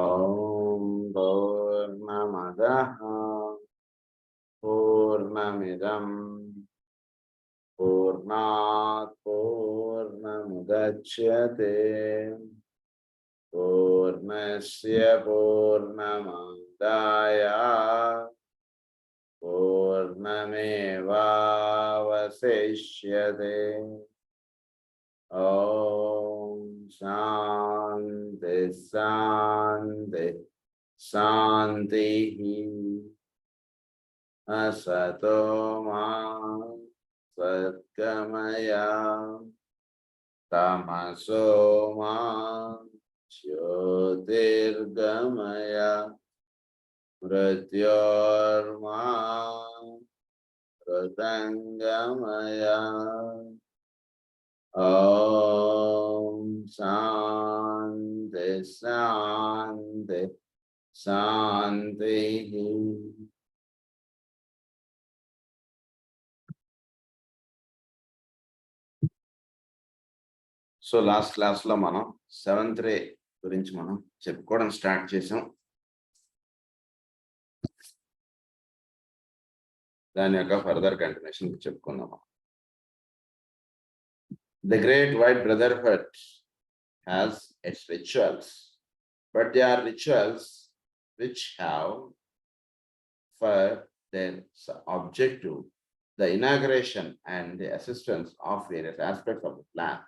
ఓం పూర్ణమదః పూర్ణమిదం పూర్ణాత్ పూర్ణముదచ్యతే పూర్ణస్య పూర్ణమాదాయ పూర్ణమేవావశిష్యతే. ఓం శాంతి శాంతి శాంతి. అసతో మా సద్గమయ తమసో మా జ్యోతిర్గమయ మృత్యోర్మా మృతంగమయ. ఓం శాంతి శాంతి శాంతి. సో లాస్ట్ క్లాస్లో మనం 7th రే గురించి మనం చెప్పుకోవడం స్టార్ట్ చేసాం. దాని యొక్క ఫర్దర్ కంటిన్యూషన్ చెప్పుకుందాం. The Great White Brotherhood has its rituals, but they are rituals which have for their objective the inauguration and the assistance of various aspects of the plan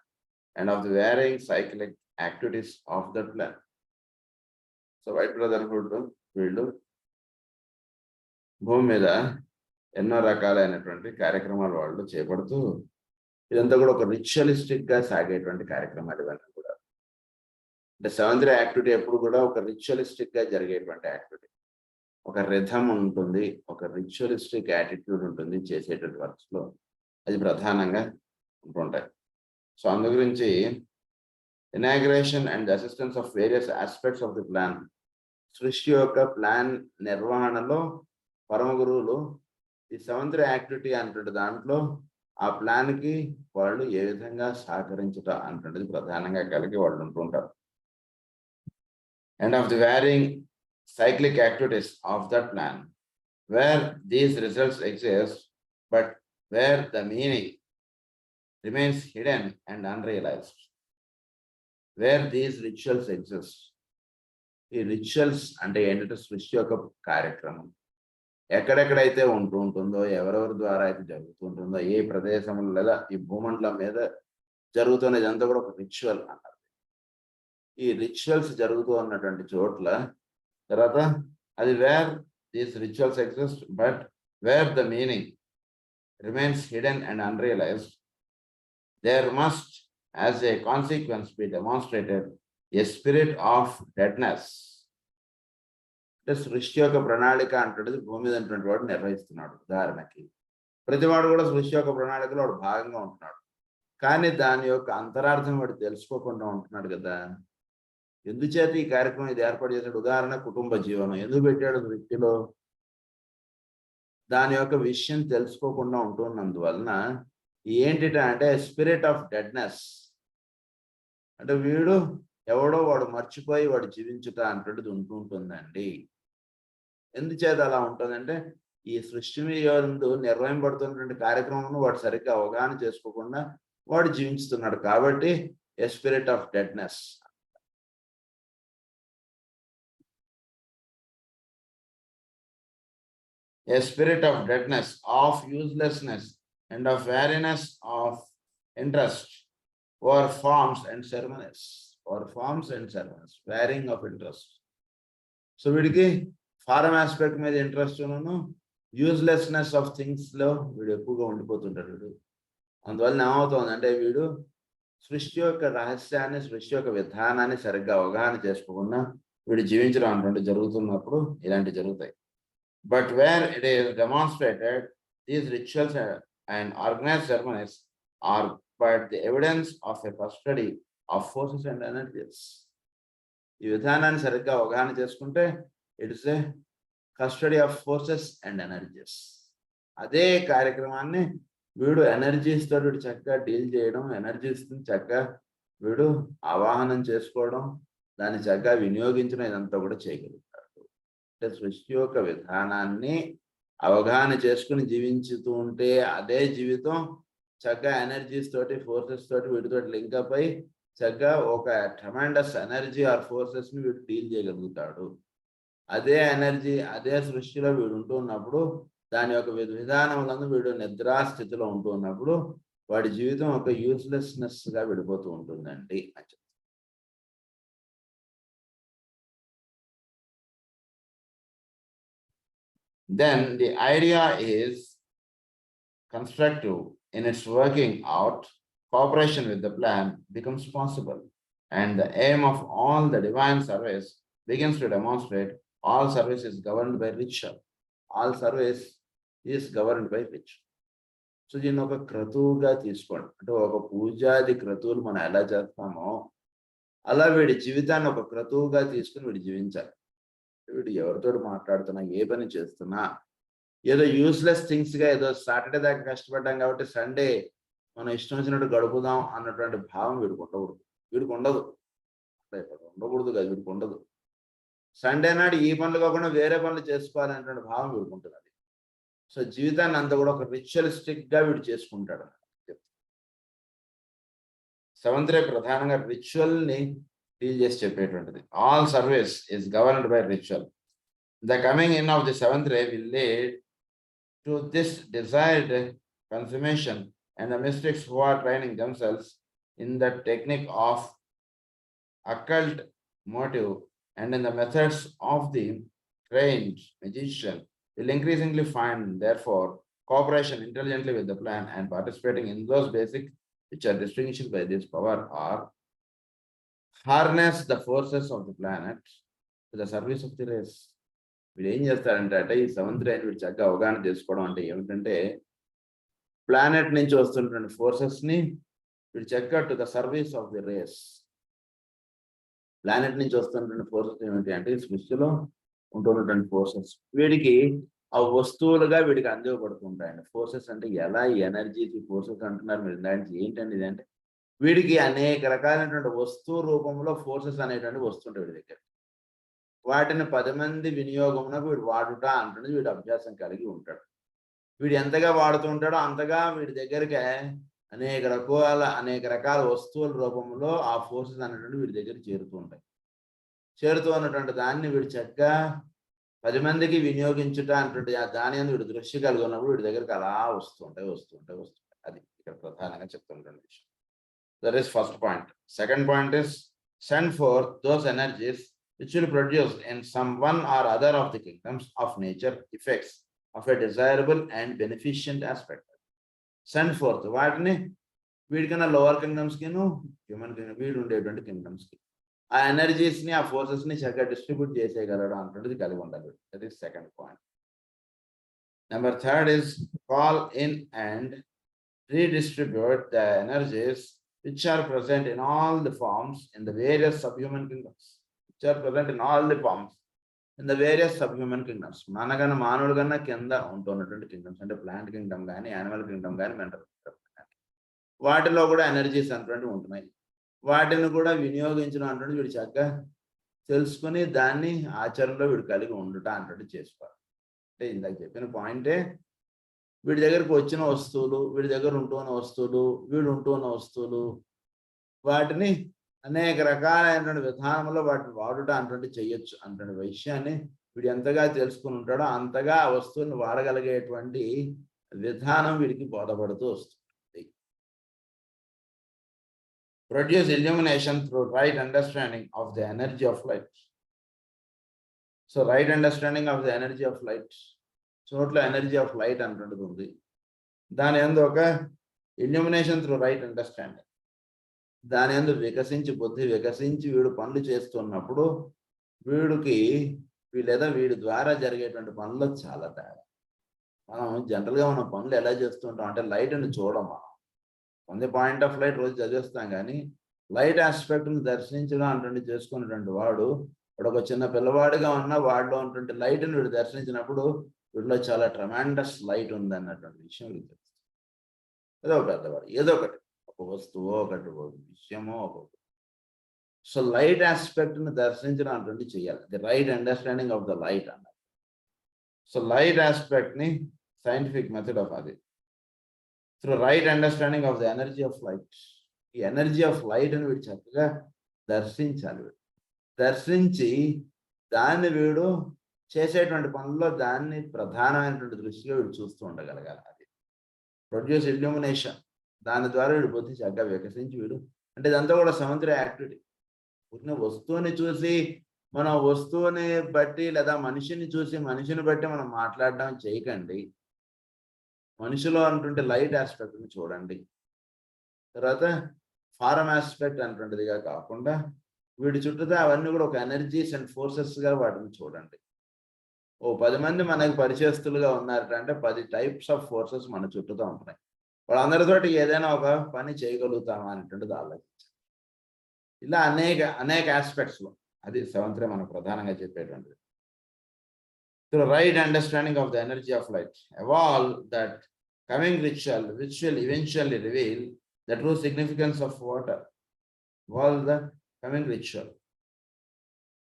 and of the varying cyclic activities of the plan. So White Brotherhood వీళ్ళు భూమి మీద ఎన్నో రకాలైనటువంటి కార్యక్రమాలు వాళ్ళు చేపడుతూ, ఇదంతా కూడా ఒక రిచువలిస్టిక్ గా సాగేటువంటి కార్యక్రమాలు ఇవన్నీ కూడా. అంటే 7th రే యాక్టివిటీ ఎప్పుడు కూడా ఒక రిచువలిస్టిక్ గా జరిగేటువంటి యాక్టివిటీ. ఒక రిథమ్ ఉంటుంది, ఒక రిచువలిస్టిక్ యాటిట్యూడ్ ఉంటుంది చేసేటువంటి వర్క్స్ లో. అది ప్రధానంగా ఉంటుంటాయి. సో అందు గురించి inauguration and assistance of various aspects of the plan, సృష్టి యొక్క ప్లాన్ నిర్వహణలో పరమ గురువులు ఈ 7th రే యాక్టివిటీ అంటుంటే దాంట్లో ఆ ప్లాన్ కి వాళ్ళు ఏ విధంగా సహకరించుట అంటుండేది ప్రధానంగా కలిగి వాళ్ళు ఉంటుంటారు. And of the varying cyclic activities of that plan, where these results exist, but where the meaning remains hidden and unrealized. Where these rituals exist. ఈ రిచువల్స్ అంటే ఏంటంటే సృష్టి యొక్క కార్యక్రమం ఎక్కడెక్కడైతే ఉంటుందో, ఎవరెవరి ద్వారా అయితే జరుగుతుంటుందో, ఏ ప్రదేశంలో లేదా ఈ భూమండలం మీద జరుగుతున్న ఇదంతా కూడా ఒక రిచువల్ అన్నారు. ఈ రిచువల్స్ జరుగుతూ ఉన్నటువంటి చోట్ల తర్వాత అది where these rituals exist but where the meaning remains hidden and unrealised, there must as a consequence be demonstrated a spirit of deadness. అంటే సృష్టి యొక్క ప్రణాళిక అంటున్నది భూమి మీద ఉన్నటువంటి వాడు నిర్వహిస్తున్నాడు. ఉదాహరణకి ప్రతివాడు కూడా సృష్టి యొక్క ప్రణాళికలో వాడు భాగంగా ఉంటున్నాడు, కానీ దాని యొక్క అంతరార్థం వాడు తెలుసుకోకుండా ఉంటున్నాడు కదా. ఎందుచేత ఈ కార్యక్రమం ఇది ఏర్పాటు చేశాడు? ఉదాహరణ కుటుంబ జీవనం ఎందుకు పెట్టాడు వ్యక్తిలో? దాని యొక్క విషయం తెలుసుకోకుండా ఉంటున్నందువలన ఏంటిట అంటే స్పిరిట్ ఆఫ్ డెడ్నెస్. అంటే వీడు ఎవడో వాడు మర్చిపోయి వాడు జీవించుట అంటున్నది ఉంటుందండి. ఎందుచేత అలా ఉంటుందంటే ఈ సృష్టి యందు నిర్వహింపబడుతున్నటువంటి కార్యక్రమం వాడు సరిగ్గా అవగాహన చేసుకోకుండా వాడు జీవించుతున్నాడు కాబట్టి a spirit of deadness. A spirit of deadness, of uselessness, and of weariness of interest, or forms and ceremonies, varying of interest. So వీడికి ఫారం ఆస్పెక్ట్ మీద ఇంట్రెస్ట్ ఉన్నాను, యూజ్లెస్నెస్ ఆఫ్ థింగ్స్ లో వీడు ఎక్కువగా ఉండిపోతుంటాడు. వీడు అందువల్ల ఏమవుతుంది అంటే వీడు సృష్టి యొక్క రహస్యాన్ని, సృష్టి యొక్క విధానాన్ని సరిగ్గా అవగాహన చేసుకోకుండా వీడు జీవించడం అంటుంటే జరుగుతున్నప్పుడు ఇలాంటివి జరుగుతాయి. But where it is demonstrated, these rituals and organized ceremonies are but the evidence of a custody of forces and energies. ఈ విధానాన్ని సరిగ్గా అవగాహన చేసుకుంటే it is a custody of forces and energies. అదే కార్యక్రమాన్ని వీడు ఎనర్జీస్ తో వీడు చక్కగా డీల్ చేయడం, ఎనర్జీస్ చక్కగా వీడు ఆవాహనం చేసుకోవడం, దాన్ని చక్కగా వినియోగించడం ఇదంతా కూడా చేయగలుగుతాడు. అంటే సృష్టి యొక్క విధానాన్ని అవగాహన చేసుకుని జీవించుతూ ఉంటే అదే జీవితం చక్కగా ఎనర్జీస్ తోటి ఫోర్సెస్ తోటి వీటితోటి లింకప్ అయి చక్కగా ఒక ట్రమెండస్ ఎనర్జీ ఆర్ ఫోర్సెస్ ని వీడు డీల్ చేయగలుగుతాడు. అదే ఎనర్జీ అదే సృష్టిలో వీడు ఉంటూ ఉన్నప్పుడు దాని యొక్క విధానములందు వీడు నిద్రా స్థితిలో ఉంటూ ఉన్నప్పుడు వాడి జీవితం ఒక యూస్లెస్నెస్ గా విడిపోతూ ఉంటుందండి అని చెప్తారు. Then the idea is constructive in its working out, cooperation with the plan becomes possible, and the aim of all the divine service begins to demonstrate all service is governed by ritual. All service is governed by ritual. So దీన్ని ఒక క్రతువుగా తీసుకోండి. అంటే ఒక పూజాది క్రతువులు మనం ఎలా చేస్తామో అలా వీడి జీవితాన్ని ఒక క్రతువుగా తీసుకుని వీడు జీవించాలి. వీడు ఎవరితో మాట్లాడుతున్నా, ఏ పని చేస్తున్నా, ఏదో యూస్లెస్ థింగ్స్ గా ఏదో సాటర్డే దాకా కష్టపడ్డాం కాబట్టి సండే మనం ఇష్టం వచ్చినట్టు గడుపుదాం అన్నటువంటి భావం వీడికి ఉండకూడదు. వీడికి ఉండదు, ఉండకూడదు కాదు, వీడికి ఉండదు. సండే నాడు ఈ పనులు కాకుండా వేరే పనులు చేసుకోవాలనేటువంటి భావం వీడికి ఉంటుంది. సో జీవితాన్ని అంతా కూడా ఒక రిచువలిస్టిక్ గా వీడు చేసుకుంటాడు. సెవెంత్ రే ప్రధానంగా రిచువల్ ని డీల్ చేసి చెప్పేటువంటిది. All service is governed by ritual. The coming in of the seventh ray will lead to this desired consummation, and the mystics who are training themselves in the technique of occult motive and in the methods of the trained magician will increasingly find, therefore, cooperation intelligently with the plan and participating in those basic which are distinguished by this power are harness the forces of the planet to the service of the race. వీడు ఏం చేస్తారంటే ఈ seventh రే వీడు చక్కగా అవగాహన చేసుకోవడం అంటే ఏమిటంటే ప్లానెట్ నుంచి వస్తున్నటువంటి ఫోర్సెస్ ని వీడు చక్కగా to the service of the race. Planet నుంచి వస్తున్నటువంటి ఫోర్సెస్ ఏమిటి అంటే సృష్టిలో ఉంటున్నటువంటి ఫోర్సెస్ వీడికి ఆ వస్తువులుగా వీడికి అందివ్వబడుతుంటాయండి. ఫోర్సెస్ అంటే ఎలా ఈ ఎనర్జీ ఫోర్సెస్ అంటున్నారు మీరు, దానికి ఏంటండి ఇది అంటే వీడికి అనేక రకాలైనటువంటి వస్తువు రూపంలో ఫోర్సెస్ అనేటువంటి వస్తుంటాయి వీడి దగ్గర. వాటిని 10 మంది వినియోగమునకు వీడు వాడుట అంటున్నది వీడు అభ్యాసం కలిగి ఉంటాడు. వీడు ఎంతగా వాడుతూ ఉంటాడో అంతగా వీడి దగ్గరికి అనేక రకాల వస్తువుల రూపంలో ఆ ఫోర్సెస్ అనేటువంటి వీడి దగ్గర చేరుతూ ఉంటాయి. చేరుతూ ఉన్నటువంటి దాన్ని వీడు చక్కగా 10 మందికి వినియోగించుట అంటుంటే దాని అందు వీడు దృష్టి కలిగి ఉన్నప్పుడు వీడి దగ్గరికి అలా వస్తుంటాయి. అది ఇక్కడ ప్రధానంగా చెప్తున్నటువంటి విషయం. That is first point. Second point is send four those energies which will produce in some one or other of the kingdoms of nature effects of a desirable and beneficent aspect. Send forth వాటిని వీడికన్నా lower kingdoms కి human Kingdom వీడు ఉండేటువంటి kingdoms కి ఆ energies ని ఆ forces ని చక్కగా డిస్ట్రిబ్యూట్ చేసేయగలడం అంటున్నది కలిగి ఉండాలి. That is second point. Number third is call in and redistribute the energies which are present in all the forms in the various subhuman kingdoms. Which are present in all the forms in the various subhuman kingdoms. మనకన్నా మానవుడు కన్నా కింద ఉంటున్నటువంటి kingdoms అంటే plant Kingdom కానీ animal Kingdom కానీ mental Kingdom కానీ వాటిలో కూడా ఎనర్జీస్ అంటున్నవి ఉంటున్నాయి. వాటిని కూడా వినియోగించడం అంటున్నది వీడు చక్కగా తెలుసుకుని దాన్ని ఆచరణలో వీడు కలిగి ఉండుట అంటున్నది చేసుకోవాలి. అంటే ఇందాక చెప్పిన పాయింటే వీడి దగ్గరకు వచ్చిన వస్తువులు, వీడి దగ్గర ఉంటున్న వస్తువులు, వీడు ఉంటున్న వస్తువులు వాటిని అనేక రకాలైనటువంటి విధానంలో వాటిని వాడుట అంటుంటే చెయ్యొచ్చు అంటున్న విషయాన్ని వీడు ఎంతగా తెలుసుకుని ఉంటాడో అంతగా ఆ వస్తువుని వాడగలిగేటువంటి విధానం వీడికి బోధపడుతూ వస్తుంది. Produce illumination through right understanding of the energy of light. So right understanding of the energy of light, చోట్ల ఎనర్జీ ఆఫ్ లైట్ అంటుంటుంది ఉంది. దాని యందు ఒక ఇల్యూమినేషన్ త్రూ రైట్ అండర్స్టాండింగ్, దాని యందు బుద్ధి వికసించి వీడు పనులు చేస్తున్నప్పుడు వీడికి లేదా వీడి ద్వారా జరిగేటువంటి పనులు చాలా తేడా. మనం జనరల్గా మనం పనులు ఎలా చేస్తుంటాం అంటే లైట్ని చూడం. మనం from the point of light రోజు చదివేస్తాం కానీ లైట్ ఆస్పెక్ట్ని దర్శించడం అంటే చేసుకున్నటువంటి వాడు ఒక చిన్న పిల్లవాడిగా ఉన్న వాడిలో ఉన్నటువంటి లైట్ని వీడు దర్శించినప్పుడు వీడిలో చాలా ట్రమాండస్ లైట్ ఉంది అన్నటువంటి విషయం వీడికి తెలుస్తుంది. ఏదో పెద్దవాడు ఏదో ఒకటి ఒక వస్తువు ఒకటి విషయమో ఒక సో లైట్ ఆస్పెక్ట్ ని దర్శించడం అటువంటి చేయాలి. The right understanding of the light అన్నారు. సో లైట్ ఆస్పెక్ట్ ని సైంటిఫిక్ మెథడ్ ఆఫ్ అది through right understanding of the energy of light. ఈ ఎనర్జీ ఆఫ్ లైట్ అని వీడు చక్కగా దర్శించాలి. వీడు దర్శించి దాన్ని వీడు చేసేటువంటి పనుల్లో దాన్ని ప్రధానమైనటువంటి దృష్టిగా వీడు చూస్తూ ఉండగలగాలి. అది ప్రొడ్యూస్ ఇల్యూమినేషన్. దాని ద్వారా వీడు బుద్ధి చక్కగా వికసించి వీడు అంటే ఇదంతా కూడా సముద్ర యాక్టివిటీ. ఉన్న వస్తువుని చూసి మనం వస్తువుని బట్టి లేదా మనిషిని చూసి మనిషిని బట్టి మనం మాట్లాడడం చేయకండి. మనిషిలో అంటుంటే లైట్ ఆస్పెక్ట్ని చూడండి. తర్వాత ఫారం ఆస్పెక్ట్ అంటుంటిదిగా కాకుండా వీడి చుట్టూతా అవన్నీ కూడా ఒక ఎనర్జీస్ అండ్ ఫోర్సెస్గా వాటిని చూడండి. 10 మంది మనకు పరిచయస్తులుగా ఉన్నారట అంటే 10 టైప్స్ ఆఫ్ ఫోర్సెస్ మన చుట్టూతో ఉంటున్నాయి. వాళ్ళందరితోటి ఏదైనా ఒక పని చేయగలుగుతామా అనేటువంటిది ఆలోచించాలి. ఇలా అనేక ఆస్పెక్ట్స్లో అది సెవెంత్ మనకు ప్రధానంగా చెప్పేటువంటిది. Through right understanding of the energy of light evolve that coming ritual which will eventually reveal the true significance of water. Evolve the coming ritual.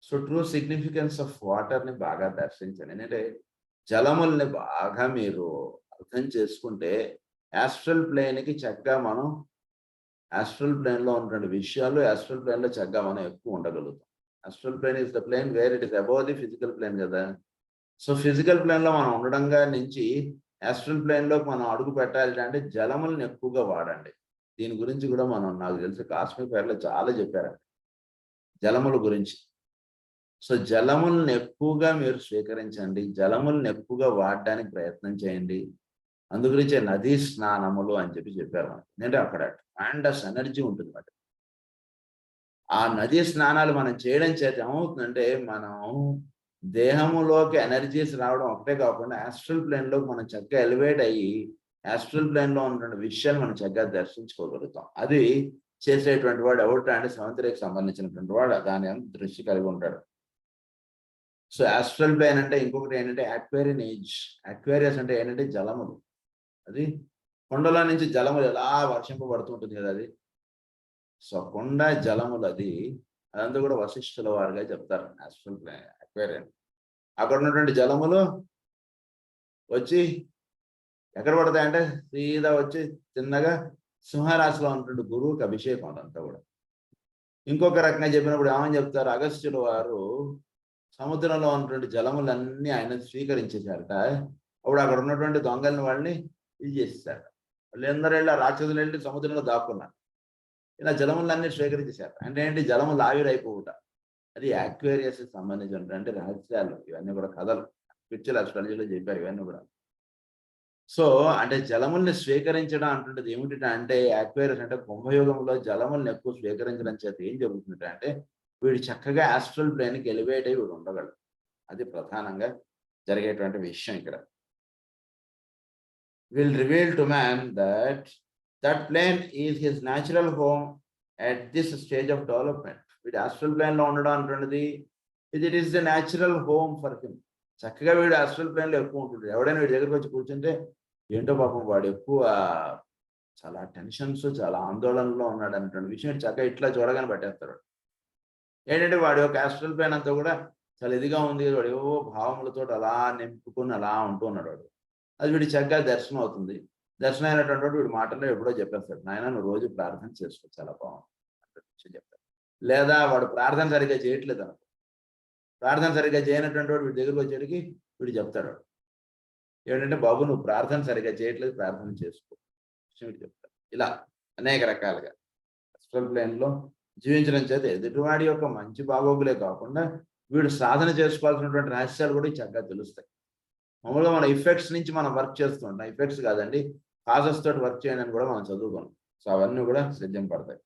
So true significance of వాటర్ని బాగా దర్శించండి. ఎందుకంటే జలముల్ని బాగా మీరు అర్థం చేసుకుంటే యాస్ట్రల్ ప్లేన్కి చక్కగా మనం యాస్ట్రల్ ప్లేన్లో ఉన్నటువంటి విషయాలు యాస్ట్రల్ ప్లేన్లో చక్కగా మనం ఎక్కువ ఉండగలుగుతాం. Astral plane is the plane where it is above the physical plane కదా. సో ఫిజికల్ ప్లేన్లో మనం ఉండడంగా నుంచి యాస్ట్రల్ ప్లేన్లోకి మనం అడుగు పెట్టాలి అంటే జలములను ఎక్కువగా వాడండి. దీని గురించి కూడా మనం నాకు తెలిసి కాస్మిక్ ఫైర్లో చాలా చెప్పారు జలముల గురించి. సో జలములను ఎక్కువగా మీరు స్వీకరించండి. జలములను ఎక్కువగా వాడడానికి ప్రయత్నం చేయండి. అందుగురించే నదీ స్నానములు అని చెప్పారు మనకి. ఎందుకంటే అక్కడ ట్రాండస్ ఎనర్జీ ఉంటుంది మాట. ఆ నదీ స్నానాలు మనం చేయడం చేత ఏమవుతుందంటే మనం దేహములోకి ఎనర్జీస్ రావడం ఒకటే కాకుండా యాస్ట్రల్ ప్లేన్లోకి మనం చక్కగా ఎలివేట్ అయ్యి యాస్ట్రల్ ప్లేన్లో ఉన్నటువంటి విషయాలు మనం చక్కగా దర్శించుకోగలుగుతాం. అది చేసేటువంటి వాడు ఎవరు అంటే సెవెంత్ సంబంధించినటువంటి వాడు దాని దృష్టి కలిగి ఉంటాడు. సో యాస్ట్రల్ ప్లేన్ అంటే ఇంకొకటి ఏంటంటే అక్వేరియన్ ఏజ్. అక్వేరియస్ అంటే ఏంటంటే జలములు. అది కొండల నుంచి జలములు ఎలా వర్షింపబడుతుంటుంది కదా అది. సో కొండ జలములు అదంతా కూడా వశిష్ఠుల వారుగా చెప్తారు యాస్ట్రల్ ప్లేన్ అక్వేరియన్. అక్కడ ఉన్నటువంటి జలములు వచ్చి ఎక్కడ పడతాయంటే సీదా వచ్చి చిన్నగా సింహరాశిలో ఉన్నటువంటి గురువుకి అభిషేకం అదంతా కూడా. ఇంకొక రకంగా చెప్పినప్పుడు ఏమని చెప్తారు అగస్త్యుల వారు సముద్రంలో ఉన్నటువంటి జలములన్నీ ఆయన స్వీకరించేశారట. అప్పుడు అక్కడ ఉన్నటువంటి దొంగల్ని వాళ్ళని ఇది చేసేసారు. వాళ్ళందరూ వెళ్ళి రాక్షసులు వెళ్ళి సముద్రంలో దాక్కున్నారు. ఇలా జలములన్నీ స్వీకరించేశారు. అంటే ఏంటి జలములు ఆవిరైపోవుట. అది యాక్వేరియస్ సంబంధించినటువంటి రహస్యాలు. ఇవన్నీ కూడా కథలు పిక్చర్ అస్ట్రాలజీలో చెప్పారు ఇవన్నీ కూడా. సో అంటే జలముల్ని స్వీకరించడం అంటుంటది ఏమిటి అంటే యాక్వేరియస్ అంటే కుంభయోగంలో జలముల్ని ఎక్కువ స్వీకరించడం చేత ఏం జరుగుతుంది అంటే వీడు చక్కగా ఆస్ట్రల్ ప్లేన్కి ఎలివేట్ అయ్యి వీడు ఉండగలడు. అది ప్రధానంగా జరిగేటువంటి విషయం ఇక్కడ. Will reveal to man that plane is his natural home at this stage of development. వీడు ఆస్ట్రల్ ప్లేన్లో ఉండడం అంటున్నది it is the natural home for him. చక్కగా వీడు ఆస్ట్రల్ ప్లేన్లో ఎక్కువ ఉంటుంది. ఎవడైనా వీడి దగ్గరికి వచ్చి కూర్చుంటే ఏంటో పాపం వాడు ఎక్కువ చాలా టెన్షన్స్ చాలా ఆందోళనలో ఉన్నాడు అనేటువంటి విషయం చక్కగా ఇట్లా చూడగానే పట్టేస్తాడు. ఏంటంటే వాడి యొక్క ఆస్ట్రల్ ప్లేన్ అంతా కూడా చాలా ఇదిగా ఉంది. వాడు ఏవో భావములతో అలా నింపుకొని అలా ఉంటూ ఉన్నాడు వాడు. అది వీడి చక్కగా దర్శనం అవుతుంది. దర్శనం అయినటువంటి వాడు వీడి మాటల్లో ఎప్పుడో చెప్పేస్తాడు నాయన నువ్వు రోజు ప్రార్థన చేసుకో చాలా బాగుంది చెప్తాడు. లేదా వాడు ప్రార్థన సరిగ్గా చేయట్లేదు అనుకో. ప్రార్థన సరిగ్గా చేయనటువంటి వాడు వీడి దగ్గరికి వచ్చేటికి వీడు చెప్తాడు ఏంటంటే బాబు నువ్వు ప్రార్థన సరిగ్గా చేయట్లేదు ప్రార్థన చేసుకో వీడు చెప్తాడు. ఇలా అనేక రకాలుగా ఆస్ట్రల్ ప్లేన్లో జీవించడం చేత ఎదుటివాడి యొక్క మంచి బాగోగులే కాకుండా వీడు సాధన చేసుకోవాల్సినటువంటి రహస్యాలు కూడా చక్కగా తెలుస్తాయి. మామూలుగా మన ఇఫెక్ట్స్ నుంచి మనం వర్క్ చేస్తూ ఉంటాం. ఇఫెక్ట్స్ కాదండి కాజెస్ తోటి వర్క్ చేయండి అని కూడా మనం చదువుకోం. సో అవన్నీ కూడా సిద్ధం పడతాయి.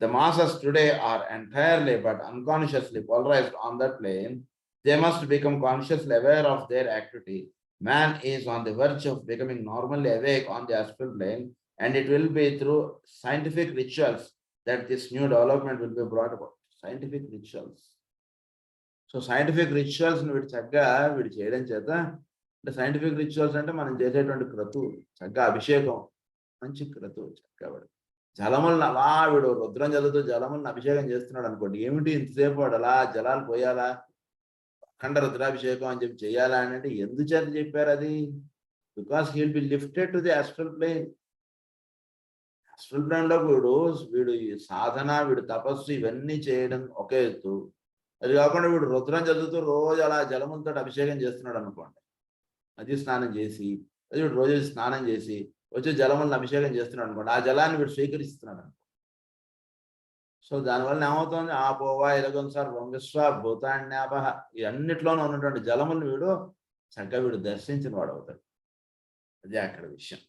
The masses today are entirely but unconsciously polarized on that plane. They must become consciously aware of their activity. Man is on the verge of becoming normally awake on the astral plane, and it will be through scientific rituals that this new development will be brought about. Scientific rituals. So scientific rituals వీడు చక్కగా వీడు చేయడం చేత అంటే scientific rituals అంటే మనం చేసేటువంటి క్రతువు చక్కగా అభిషేకం మంచి క్రతువు చక్కగా వాడు జలములను అలా వీడు రుద్రం చదువుతూ జలములను అభిషేకం చేస్తున్నాడు అనుకోండి. ఏమిటి ఇంతసేపు వాడు అలా జలాలు పోయాలా, అఖండ రుద్రాభిషేకం అని చెప్పి చేయాలా అని అంటే ఎందుచేత చెప్పారు అది? Because he will be lifted to the astral plane. Astral plane లో వీడు ఈ సాధన, వీడు తపస్సు ఇవన్నీ చేయడం ఒక ఎత్తు. అది కాకుండా వీడు రుద్రం చదువుతూ రోజు అలా జలములతో అభిషేకం చేస్తున్నాడు అనుకోండి. నది స్నానం చేసి, అది వీడు రోజు స్నానం చేసి వచ్చి జలములను అభిషేకం చేస్తున్నాడు అనుకోండి. ఆ జలాన్ని వీడు స్వీకరిస్తున్నాడు అనుకో. సో దానివల్ల ఏమవుతుంది? ఆ పోవా ఇలగొంసార్ వంగస్వ భూతాన్యాపహ ఈ అన్నిట్లోనూ ఉన్నటువంటి జలములను వీడు చక్కగా వీడు దర్శించిన వాడు అవుతాడు. అదే అక్కడ విషయం.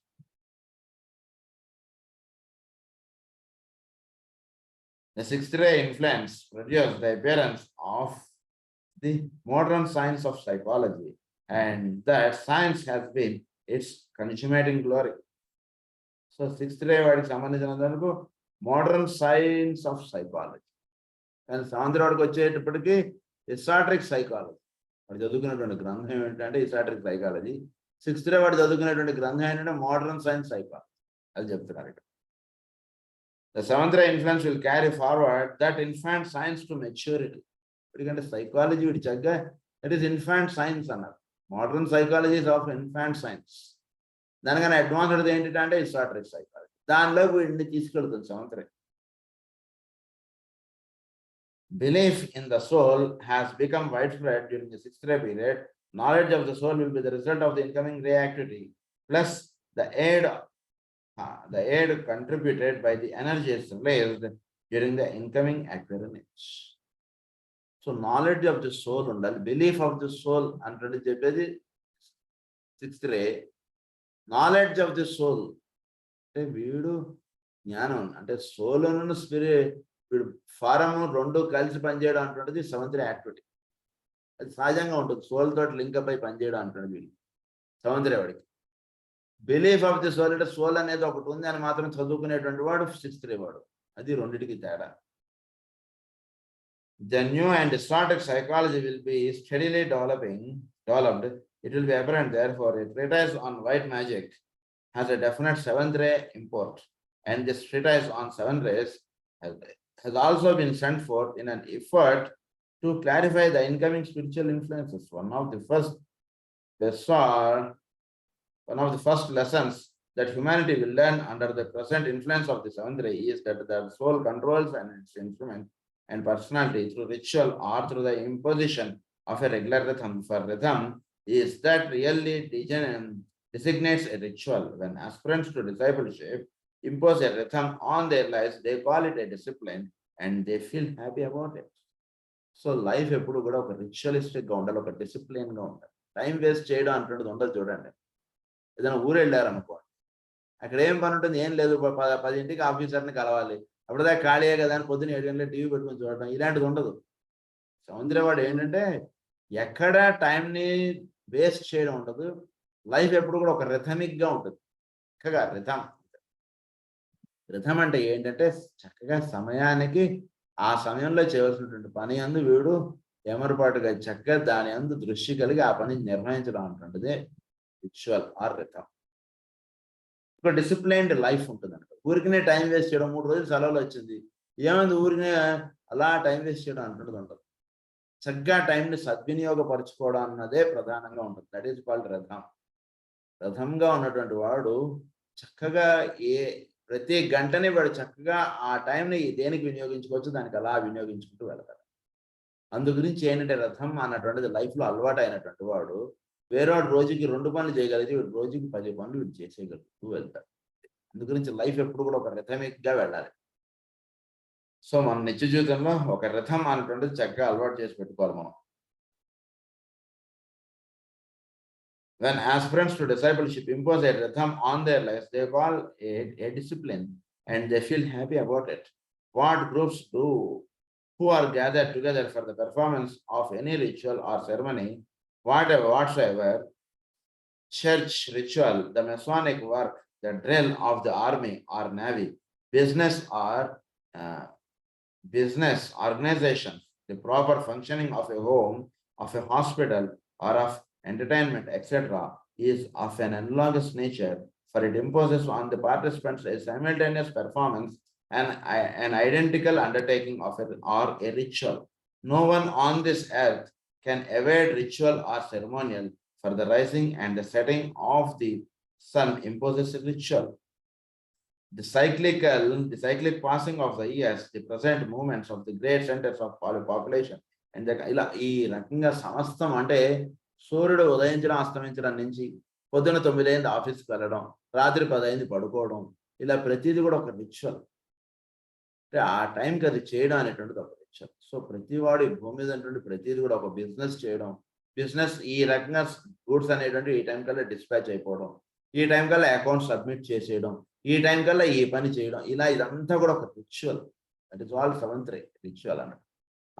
The sixth ray influence produced the appearance of the modern science of psychology, and that science has been its consummating glory. So sixth ray వాడికి సంబంధించినందుకు మోడర్న్ సైన్స్ ఆఫ్ సైకాలజీ. కానీ సాంద్రవాడికి వచ్చేటప్పటికి ఎసాట్రిక్ సైకాలజీ. వాడు చదువుకున్నటువంటి గ్రంథం ఏంటంటే ఎసాట్రిక్ సైకాలజీ. సిక్స్త్ రే వాడు చదువుకునేటువంటి గ్రంథం ఏంటంటే మోడర్న్ సైన్స్ సైకాలజీ. అది చెప్తున్నారు ఇక్కడ. The seventh ray influence will carry forward that infant science to maturity. ఎందుకంటే సైకాలజీ వీడి చక్కగా దట్ ఈస్ ఇన్ఫాంట్ సైన్స్ అన్నారు. Modern psychology of infant science. దానికన్నా అడ్వాన్స్డ్ ఏంటంటే ఎసాట్రిక్ సైకాలజీ. దానిలోకి వీడిని తీసుకెళ్తుంది seventh ray. Belief in the soul has become widespread during the sixth ray period. Knowledge of the soul will be the result of the incoming ray activity, plus the aid contributed by the energies released during the incoming appearance. So knowledge of the soul undali, belief of the soul antadi cheppedi sixth ray. Knowledge of the soul అంటే వీడు జ్ఞానం అంటే soul ను spirit వీడు form రెండు కలిసి పనిచేయడం అంటున్నది సెవెంత్ రే యాక్టివిటీ. అది సహజంగా ఉంటుంది. సోల్ తోటి లింకప్ అయి పనిచేయడం అంటున్నది వీడు సెవెంత్ రే వాడికి. బిలీఫ్ ఆఫ్ ది సోల్ అంటే సోల్ అనేది ఒకటి ఉంది అని మాత్రం చదువుకునేటువంటి వాడు సిక్స్త్ రే వాడు. అది రెండింటికి తేడా. The new and distorted psychology will be steadily developed. It will be apparent therefore a treatise on white magic has a definite seventh ray import, and this treatise on seven rays has also been sent forth in an effort to clarify the incoming spiritual influences. One of the first lessons that humanity will learn under the present influence of the seventh ray is that the soul controls and its instrument and personality through ritual or through the imposition of a regular rhythm. For rhythm is that really designates a ritual. When aspirants to discipleship impose a rhythm on their lives, they call it a discipline and they feel happy about it. So life ఎప్పుడు కూడా ఒక ritualistic గా ఉండాలి, ఒక discipline గా ఉండాలి. Time waste చేయడం అంటున్నది ఉండదు. చూడండి, ఏదైనా ఊరు వెళ్ళారనుకోండి, అక్కడ ఏం పని ఉంటుంది? ఏం లేదు, 10ంటికి ఆఫీసర్ని కలవాలి, అప్పుడుదాకా ఖాళీయే కదా అని పొద్దున్న 7 గంటలకు టీవీ పెట్టుకుని చూడటం, ఇలాంటిది ఉండదు. సముద్రవాడు ఏంటంటే ఎక్కడ టైంని వేస్ట్ చేయడం ఉండదు. లైఫ్ ఎప్పుడు కూడా ఒక రిథమిక్ గా ఉంటుంది. చక్కగా రిథం అంటే ఏంటంటే చక్కగా సమయానికి ఆ సమయంలో చేయవలసినటువంటి పని అందు వీడు ఎమరుపాటుగా చక్కగా దాని అందు దృష్టి కలిగి ఆ పని నిర్వహించడం అంటుంటది రిచువల్ ఆర్ రిథం. ఒక డిసిప్లైన్డ్ లైఫ్ ఉంటుంది అంట. ఊరికినే టైం వేస్ట్ చేయడం, 3 రోజులు సెలవులు వచ్చింది ఏమైంది ఊరినే అలా టైం వేస్ట్ చేయడం అంటున్నది ఉండదు. చక్కగా టైంని సద్వినియోగపరచుకోవడం అన్నదే ప్రధానంగా ఉంటుంది. దట్ ఈస్ కాల్డ్ రథం. రథంగా ఉన్నటువంటి వాడు చక్కగా ప్రతి గంటని వాడు చక్కగా ఆ టైంని దేనికి వినియోగించుకోవచ్చు, దానికి అలా వినియోగించుకుంటూ వెళ్తాడు. అందు గురించి ఏంటంటే రథం అన్నటువంటిది లైఫ్లో అలవాటు అయినటువంటి వాడు వేరేవాడు రోజుకి 2 పనులు చేయగలిగితే వీడు రోజుకి 10 పనులు వీడు చేసేయగలుగుతూ వెళ్తాడు. అందు గురించి లైఫ్ ఎప్పుడు కూడా ఒక రిథమిక్ గా వెళ్ళాలి. సో మన నిత్య జీవితంలో ఒక రథం అన్నటువంటిది చక్కగా అలవాటు చేసి పెట్టుకోవాలి మనం. When aspirants to discipleship impose a rhythm on their lives, they call it a discipline and they feel happy about it. What groups do who are gathered together for the performance of any ritual or ceremony, whatsoever, church ritual, the Masonic work, the drill of the army or navy, business organizations, the proper functioning of a home, of a hospital, or of entertainment, etc., is of an analogous nature, for it imposes on the participants a simultaneous performance and an identical undertaking of or a ritual. No one on this earth can evade ritual or ceremonial, for the rising and the setting of the sun imposes a ritual. The cyclic passing of the years, the present movements of the great centers of population, and the ఇలా ఈ రకంగా సమస్తం అంటే సూర్యుడు ఉదయించడం అస్తమించడం నుంచి పొద్దున 9 అయింది ఆఫీస్కి వెళ్ళడం, రాత్రి 10 అయింది పడుకోవడం, ఇలా ప్రతిదీ కూడా ఒక రిచువల్. అంటే ఆ టైంకి అది చేయడం అనేటువంటిది ఒక రిచువల్. సో ప్రతివాడు ఈ భూమి మీద ఉన్నటువంటి ప్రతిదీ కూడా ఒక బిజినెస్ చేయడం, బిజినెస్ ఈ రకంగా గూడ్స్ అనేటువంటి ఈ టైం కల్లా డిస్పాచ్ అయిపోవడం, ఈ టైం కల్లా అకౌంట్ సబ్మిట్ చేసేయడం, ఈ టైం కల్లా ఈ పని చేయడం, ఇలా ఇదంతా కూడా ఒక ritual. That is all seventh ray ritual అన్నట్టు.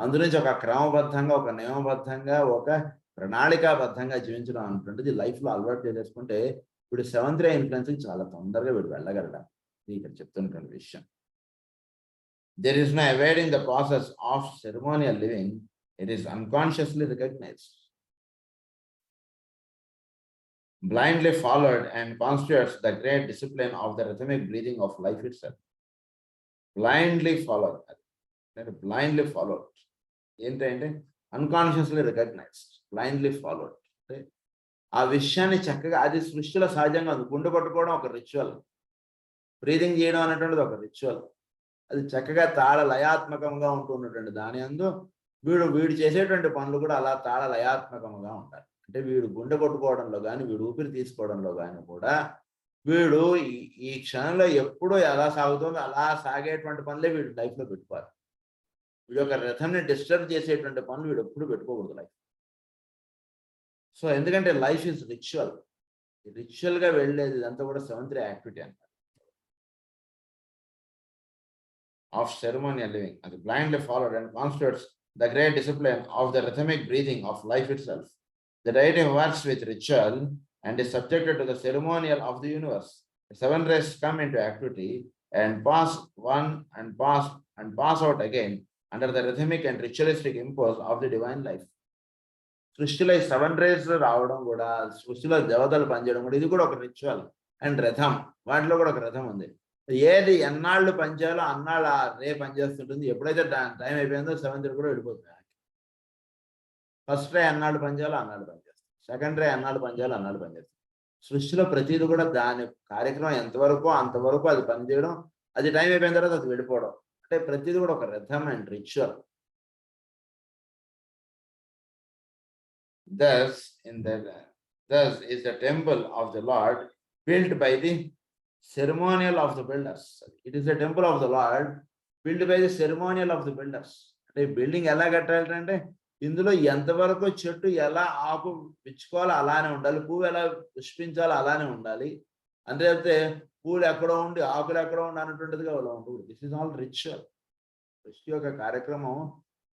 అందునుంచి ఒక క్రమబద్ధంగా, ఒక నియమబద్ధంగా, ఒక ప్రణాళికాబద్ధంగా జీవించడం అనేటువంటిది లైఫ్లో అలవాటు చేసుకుంటే ఇప్పుడు సెవెంత్ రే ఇన్ఫ్లుయెన్స్కి చాలా తొందరగా వీడు వెళ్ళగలడా, ఇది ఇక్కడ చెప్తున్నటువంటి విషయం. There is no evading the process of ceremonial living. It is unconsciously recognized, blindly followed, and constitutes the great discipline of the rhythmic breathing of life itself. Blindly followed. Blindly followed. ఏంటంటే unconsciously recognized, blindly followed. ఆ విషయాన్ని చక్కగా, అది సృష్టిలో సహజంగా ఉంది. గుండె కొట్టుకోవడం ఒక రిచువల్, బ్రీదింగ్ చేయడం అనేటువంటిది ఒక రిచువల్. అది చక్కగా తాళ లయాత్మకంగా ఉంటున్నటువంటి దాని అందు వీడు చేసేటువంటి పనులు కూడా అలా తాళ లయాత్మకంగా ఉంటాయి. అంటే వీడు గుండె కొట్టుకోవడంలో కానీ, వీడు ఊపిరి తీసుకోవడంలో కానీ కూడా వీడు ఈ క్షణంలో ఎప్పుడూ ఎలా సాగుతుందో అలా సాగేటువంటి పనులే వీడు లైఫ్లో పెట్టుకోవాలి. వీడు ఒక రథంని డిస్టర్బ్ చేసేటువంటి పనులు వీడు ఎప్పుడు పెట్టుకోకూడదు లైఫ్. సో ఎందుకంటే లైఫ్ ఈజ్ రిచువల్. రిచువల్గా వెళ్ళేది ఇదంతా కూడా సెవెంత్ రే యాక్టివిటీ అంటారు. Of ceremonial living, as blindly followed, and constitutes the great discipline of the rhythmic breathing of life itself. The deity works with ritual and is subjected to the ceremonial of the universe. The seven rays come into activity and pass one and pass out again under the rhythmic and ritualistic impulse of the divine life. సృష్టిలో ఈ 7 rays రావడం కూడా, సృష్టిలో దేవతలు పనిచేయడం కూడా, ఇది కూడా ఒక రిచువల్ అండ్ రథం. వాటిలో కూడా ఒక రథం ఉంది. ఏది ఎన్నాళ్ళు పనిచేయాలో అన్నాళ్ళు ఆ రే పనిచేస్తుంటుంది. ఎప్పుడైతే టైం అయిపోయిందో 7th రే కూడా వెళ్ళిపోతుంది. ఫస్ట్ రే అన్నాళ్ళు పనిచేయాలో అన్నాళ్ళు పనిచేస్తుంది, సెకండ్ రే అన్నాళ్ళు పనిచేయాలో అన్నాళ్ళు పనిచేస్తుంది. సృష్టిలో ప్రతిదీ కూడా దాని కార్యక్రమం ఎంతవరకు అంతవరకు అది పనిచేయడం, అది టైం అయిపోయిన తర్వాత అది వెళ్ళిపోవడం. అంటే ప్రతిదీ కూడా ఒక రథం and ritual. Thus is the temple of the Lord built by the ceremonial of the builders. It is the temple of the Lord built by the ceremonial of the builders. అంటే బిల్డింగ్ ఎలా కట్టాలంటే ఇందులో ఎంతవరకు చెట్టు ఎలా ఆకు పిచ్చుకోవాలో అలానే ఉండాలి, పువ్వు ఎలా పుష్పించాలో అలానే ఉండాలి. అంతే పూలు ఎక్కడో ఉండి ఆకులు ఎక్కడో ఉండి అన్నటువంటిదిగా అలా ఉంటుంది. This is all ritual. సృష్టి యొక్క కార్యక్రమం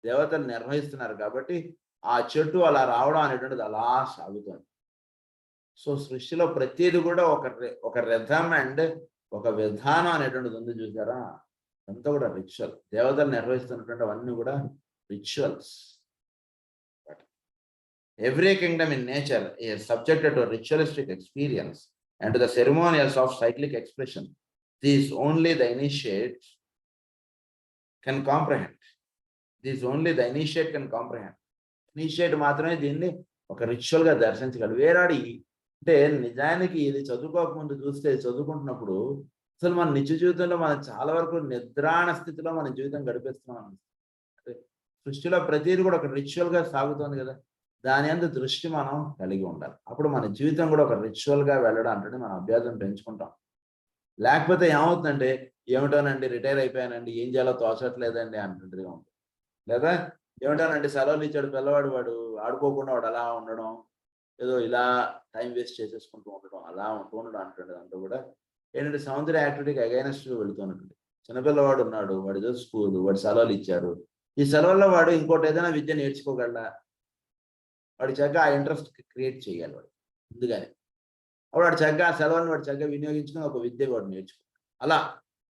దేవతలు నిర్వహిస్తున్నారు కాబట్టి ఆ చెట్టు అలా రావడం అనేటువంటిది అలా సాగుతుంది. సో సృష్టిలో ప్రతిదీ కూడా ఒక రథం అండ్ ఒక విధానం అనేటువంటిది ఉంది, చూసారా? అంతా కూడా రిచువల్. దేవతలు నిర్వహిస్తున్నటువంటి అవన్నీ కూడా rituals. Every kingdom in nature is subjected to a ritualistic experience and to the ceremonials of cyclic expression. These only the initiate can comprehend. Initiate మాత్రమే దీన్ని ఒక రిచువల్ గా దర్శించగలడు. వేరాడి అంటే నిజానికి ఇది చదువుకోకముందు చూస్తే, చదువుకుంటున్నప్పుడు అసలు మన నిత్య జీవితంలో మనం చాలా వరకు నిద్రాణ స్థితిలో మన జీవితం గడిపేస్తున్నాం. అంటే సృష్టిలో ప్రతిదీ కూడా ఒక రిచువల్ గా సాగుతుంది కదా, దాని అందు దృష్టి మనం కలిగి ఉండాలి. అప్పుడు మన జీవితం కూడా ఒక రిచువల్ గా వెళ్ళడం అంటే మనం అభ్యాసం పెంచుకుంటాం. లేకపోతే ఏమవుతుందంటే, ఏమిటోనండి రిటైర్ అయిపోయానండి, ఏం చేయాలో తోచట్లేదండి అంటుంటదిగా ఉంటుంది. లేదా ఏమిటోనండి సెలవులు ఇచ్చాడు పిల్లవాడు, వాడు ఆడుకోకుండా వాడు అలా ఉండడం, ఏదో ఇలా టైం వేస్ట్ చేసేసుకుంటూ ఉండడం, అలా ఉండడం అంటుండదు. అంతా కూడా ఏంటంటే సముద్ర యాక్టివిటీకి అగైనెస్ట్ వెళుతున్నట్టు. చిన్నపిల్లవాడు ఉన్నాడు, వాడు ఏదో స్కూల్, వాడు సెలవులు ఇచ్చారు. ఈ సెలవుల్లో వాడు ఇంకోటి ఏదైనా విద్య నేర్చుకోగలడా? వాడు చక్కగా ఆ ఇంట్రెస్ట్ క్రియేట్ చేయాలి వాడు ముందుగానే. అప్పుడు వాడు చక్కగా ఆ సెలవుని వాడు చక్కగా వినియోగించుకుని ఒక విద్య వాడు నేర్చుకుంటాడు. అలా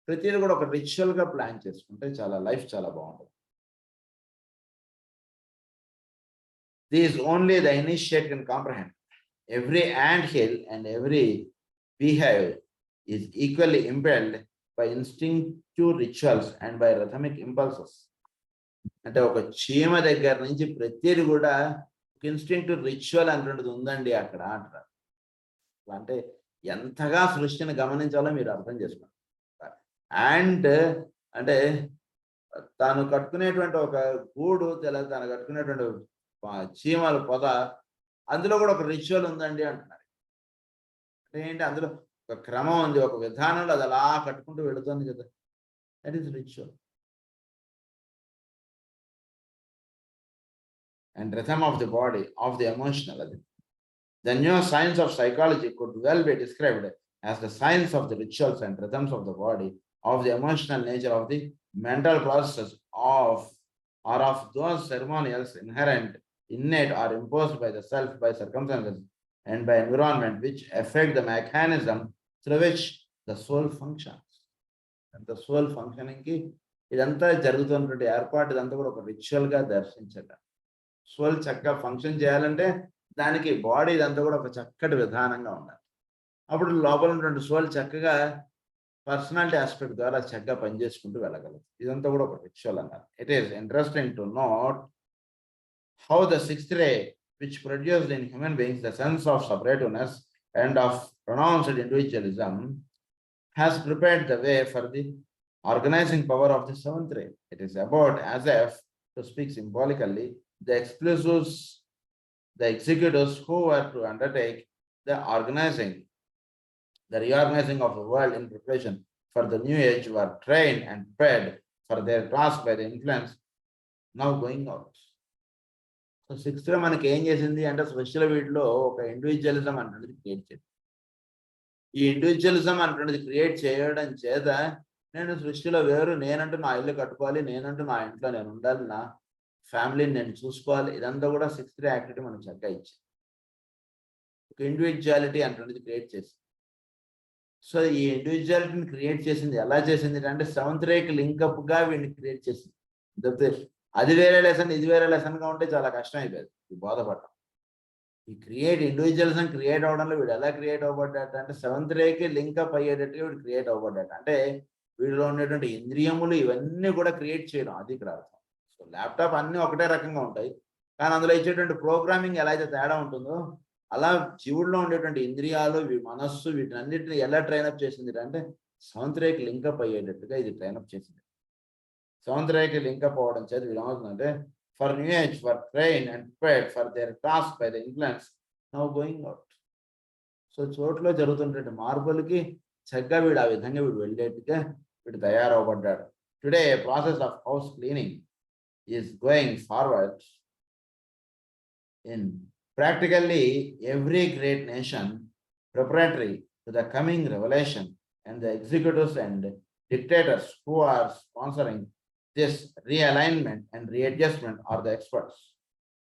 ప్రతిదీ కూడా ఒక రిచువల్ గా ప్లాన్ చేసుకుంటే చాలా లైఫ్ చాలా బాగుంటుంది. These only the initiate can comprehend. Every ant hill and every behave is equally impelled by instinctive rituals and by rhythmic impulses. అంటే ఒక చీమ దగ్గర నుంచి ప్రతిది కూడా ఇన్స్టింక్టివ్ రిచువల్ అంటున్నది ఉందండి అక్కడ అంటారు. అంటే ఎంతగా సృష్టిని గమనించాలో మీరు అర్థం చేసుకోండి. అండ్ అంటే తాను కట్టుకునేటువంటి ఒక గూడు తను కట్టుకునేటువంటి చీమల పొద, అందులో కూడా ఒక రిచువల్ ఉందండి అంటున్నారు. అంటే ఏంటి, అందులో ఒక క్రమం ఉంది, ఒక విధానంలో అది అలా కట్టుకుంటూ వెళుతుంది కదా, that is ritual. And rhythm of the body, of the emotional. The new science of psychology could well be described as the science of the rituals and rhythms of the body, of the emotional nature of the mental processes of or of those ceremonials inherent, innate or imposed by the self, by circumstances and by environment, which affect the mechanism through which the soul functions. And the soul functioning ki ఇదంతా జరుగుతున్నటువంటి ఏర్పాటు ఇదంతా కూడా ఒక ritual గా దర్శించట. Soul చక్కగా function చేయాలంటే దానికి బాడీ ఇదంతా కూడా ఒక చక్కటి విధానంగా ఉండాలి. అప్పుడు లోపల ఉన్నటువంటి సోల్ చక్కగా పర్సనాలిటీ ఆస్పెక్ట్ ద్వారా చక్కగా పనిచేసుకుంటూ వెళ్ళగలదు. ఇదంతా కూడా ఒక రిచువల్ అన్నారు. It is interesting to note how the sixth ray which produced in human beings the sense of separativeness and of pronounced individualism has prepared the way for the organizing power of the seventh ray. It is about, as if to speak symbolically, the exclusives, the executives who were to undertake the reorganizing of the world in preparation for the new age were trained and prepared for their task by the influence now going out. So sixth ray మనకి ఏం చేసింది అంటే special వీటిలో ఒక individualism అనేది create చేసింది. ఈ individualism అంటున్నది క్రియేట్ చేయడం చేత నేను సృష్టిలో వేరు, నేనంటూ నా ఇల్లు కట్టుకోవాలి, నేనంటూ నా ఇంట్లో నేను ఉండాలి, నా ఫ్యామిలీని నేను చూసుకోవాలి, ఇదంతా కూడా సిక్స్త్ రే యాక్టివిటీ మనం చక్కగా ఇచ్చింది. ఒక ఇండివిజువాలిటీ అంటున్నది క్రియేట్ చేసింది. సో ఈ ఇండివిజువాలిటీని క్రియేట్ చేసింది ఎలా చేసింది అంటే సెవెంత్ రేకి లింకప్ గా వీడిని క్రియేట్ చేసింది. తప్పితే అది వేరే లెసన్ ఇది వేరే లెసన్ గా ఉంటే చాలా కష్టం అయిపోయింది ఈ బోధపడటం. ఈ ఇండివిజువలిజం క్రియేట్ అవడంలో వీడు ఎలా క్రియేట్ అవ్వబడ్డాట అంటే సెవెంత్ రేకి లింకప్ అయ్యేటట్టుగా వీడు క్రియేట్ అవ్వబడ్డాట. అంటే వీడిలో ఉండేటువంటి ఇంద్రియములు ఇవన్నీ కూడా క్రియేట్ చేయడం, అది ఇక్కడ అర్థం. సో ల్యాప్టాప్ అన్ని ఒకటే రకంగా ఉంటాయి, కానీ అందులో ఇచ్చేటువంటి ప్రోగ్రామింగ్ ఎలా అయితే తేడా ఉంటుందో అలా జీవుల్లో ఉండేటువంటి ఇంద్రియాలు, మనస్సు, వీటినన్నిటిని ఎలా ట్రైనప్ చేసింది అంటే సెవెంత్ రేకి లింకప్ అయ్యేటట్టుగా ఇది ట్రైనప్ చేసింది. సెవెంత్ రేకి లింకప్ అవ్వడం చేత వీడు ఏమవుతుందంటే for new age were trained and prepared for their task by the influence now going out. So చోట్లో జరుగుతున్నటువంటి మార్పులకి చక్కగా వీడు ఆ విధంగా వీడు వెళ్ళేట్టుగా వీడు తయారవబడ్డాడు. Today process of house cleaning is going forward in practically every great nation preparatory to the coming revelation, and the executives and dictators who are sponsoring this realignment and readjustment are the experts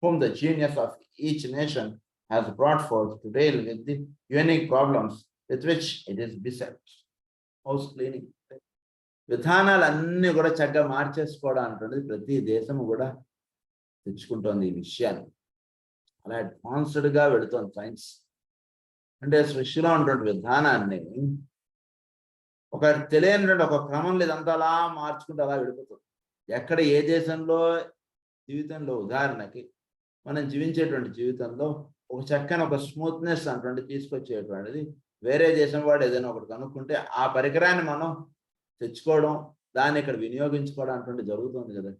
whom the genius of each nation has brought forth to deal with the unique problems with which it is beset. House cleaning విధానాలన్నీ కూడా చక్కగా మార్చేసుకోవడం అంటున్నది ప్రతి దేశము కూడా తెచ్చుకుంటోంది ఈ విషయాన్ని. అలా అడ్వాన్స్డ్గా వెళుతోంది సైన్స్. అంటే సృష్టిలో ఉన్నటువంటి విధానాన్ని ఒక తెలియనటువంటి ఒక క్రమంలో ఇదంతా అలా మార్చుకుంటూ అలా వెళ్ళిపోతుంది. ఎక్కడ ఏ దేశంలో జీవితంలో ఉదాహరణకి మనం జీవించేటువంటి జీవితంలో ఒక చక్కని ఒక స్మూత్నెస్ అటువంటి తీసుకొచ్చేటువంటిది వేరే దేశం వాడు ఏదైనా ఒకటి కనుక్కుంటే ఆ పరికరాన్ని మనం తెచ్చుకోవడం, దాన్ని ఇక్కడ వినియోగించుకోవడం అటువంటి జరుగుతుంది కదా.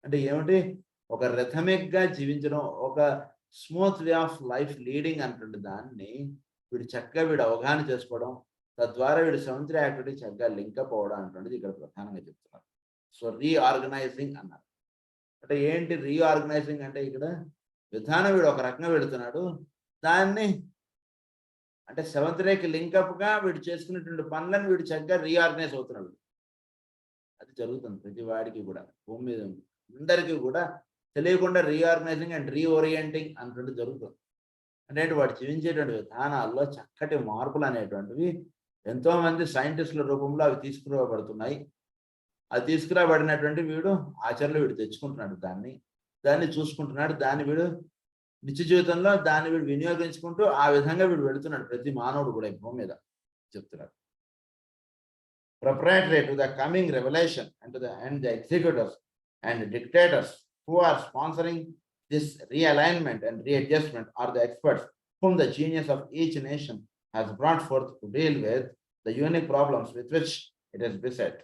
అంటే ఏమిటి, ఒక రిథమిక్గా జీవించడం, ఒక smooth way of life leading అటువంటి దాన్ని వీడు చక్కగా వీడు అవగాహన చేసుకోవడం, తద్వారా వీడు సెవెంత్ రే యాక్టివిటీ చక్కగా లింకప్ అవ్వడం అటువంటిది ఇక్కడ ప్రధానంగా చెప్తున్నారు. సో రీఆర్గనైజింగ్ అన్నారు. అంటే ఏంటి రీఆర్గనైజింగ్ అంటే ఇక్కడ విధానం వీడు ఒక రకంగా పెడుతున్నాడు, దాన్ని అంటే సెవెంత్ రేకి లింకప్గా వీడు చేసుకునేటువంటి పనులను వీడు చక్కగా రీఆర్గనైజ్ అవుతున్నాడు. అది జరుగుతుంది ప్రతి వాడికి కూడా, భూమి మీద అందరికీ కూడా తెలియకుండా రీఆర్గనైజింగ్ అండ్ రీఓరియంటింగ్ అన్నటువంటి జరుగుతుంది. అంటే వాడు జీవించేటువంటి విధానాల్లో చక్కటి మార్పులు అనేటువంటివి ఎంతో మంది సైంటిస్టుల రూపంలో అవి తీసుకురాబడుతున్నాయి. అది తీసుకురాబడినటువంటి వీడు ఆచరణలో వీడు తెచ్చుకుంటున్నాడు, దాన్ని చూసుకుంటున్నాడు, దాన్ని వీడు నిత్య జీవితంలో దాన్ని వీడు వినియోగించుకుంటూ ఆ విధంగా వీడు వెళుతున్నాడు ప్రతి మానవుడు కూడా ఈ భూమి మీద చెప్తున్నారు. Proprietary to the coming revelation and the executors and dictators who are sponsoring this realignment and readjustment are the experts whom the genius of each nation has brought forth to deal with the unique problems with which it is beset.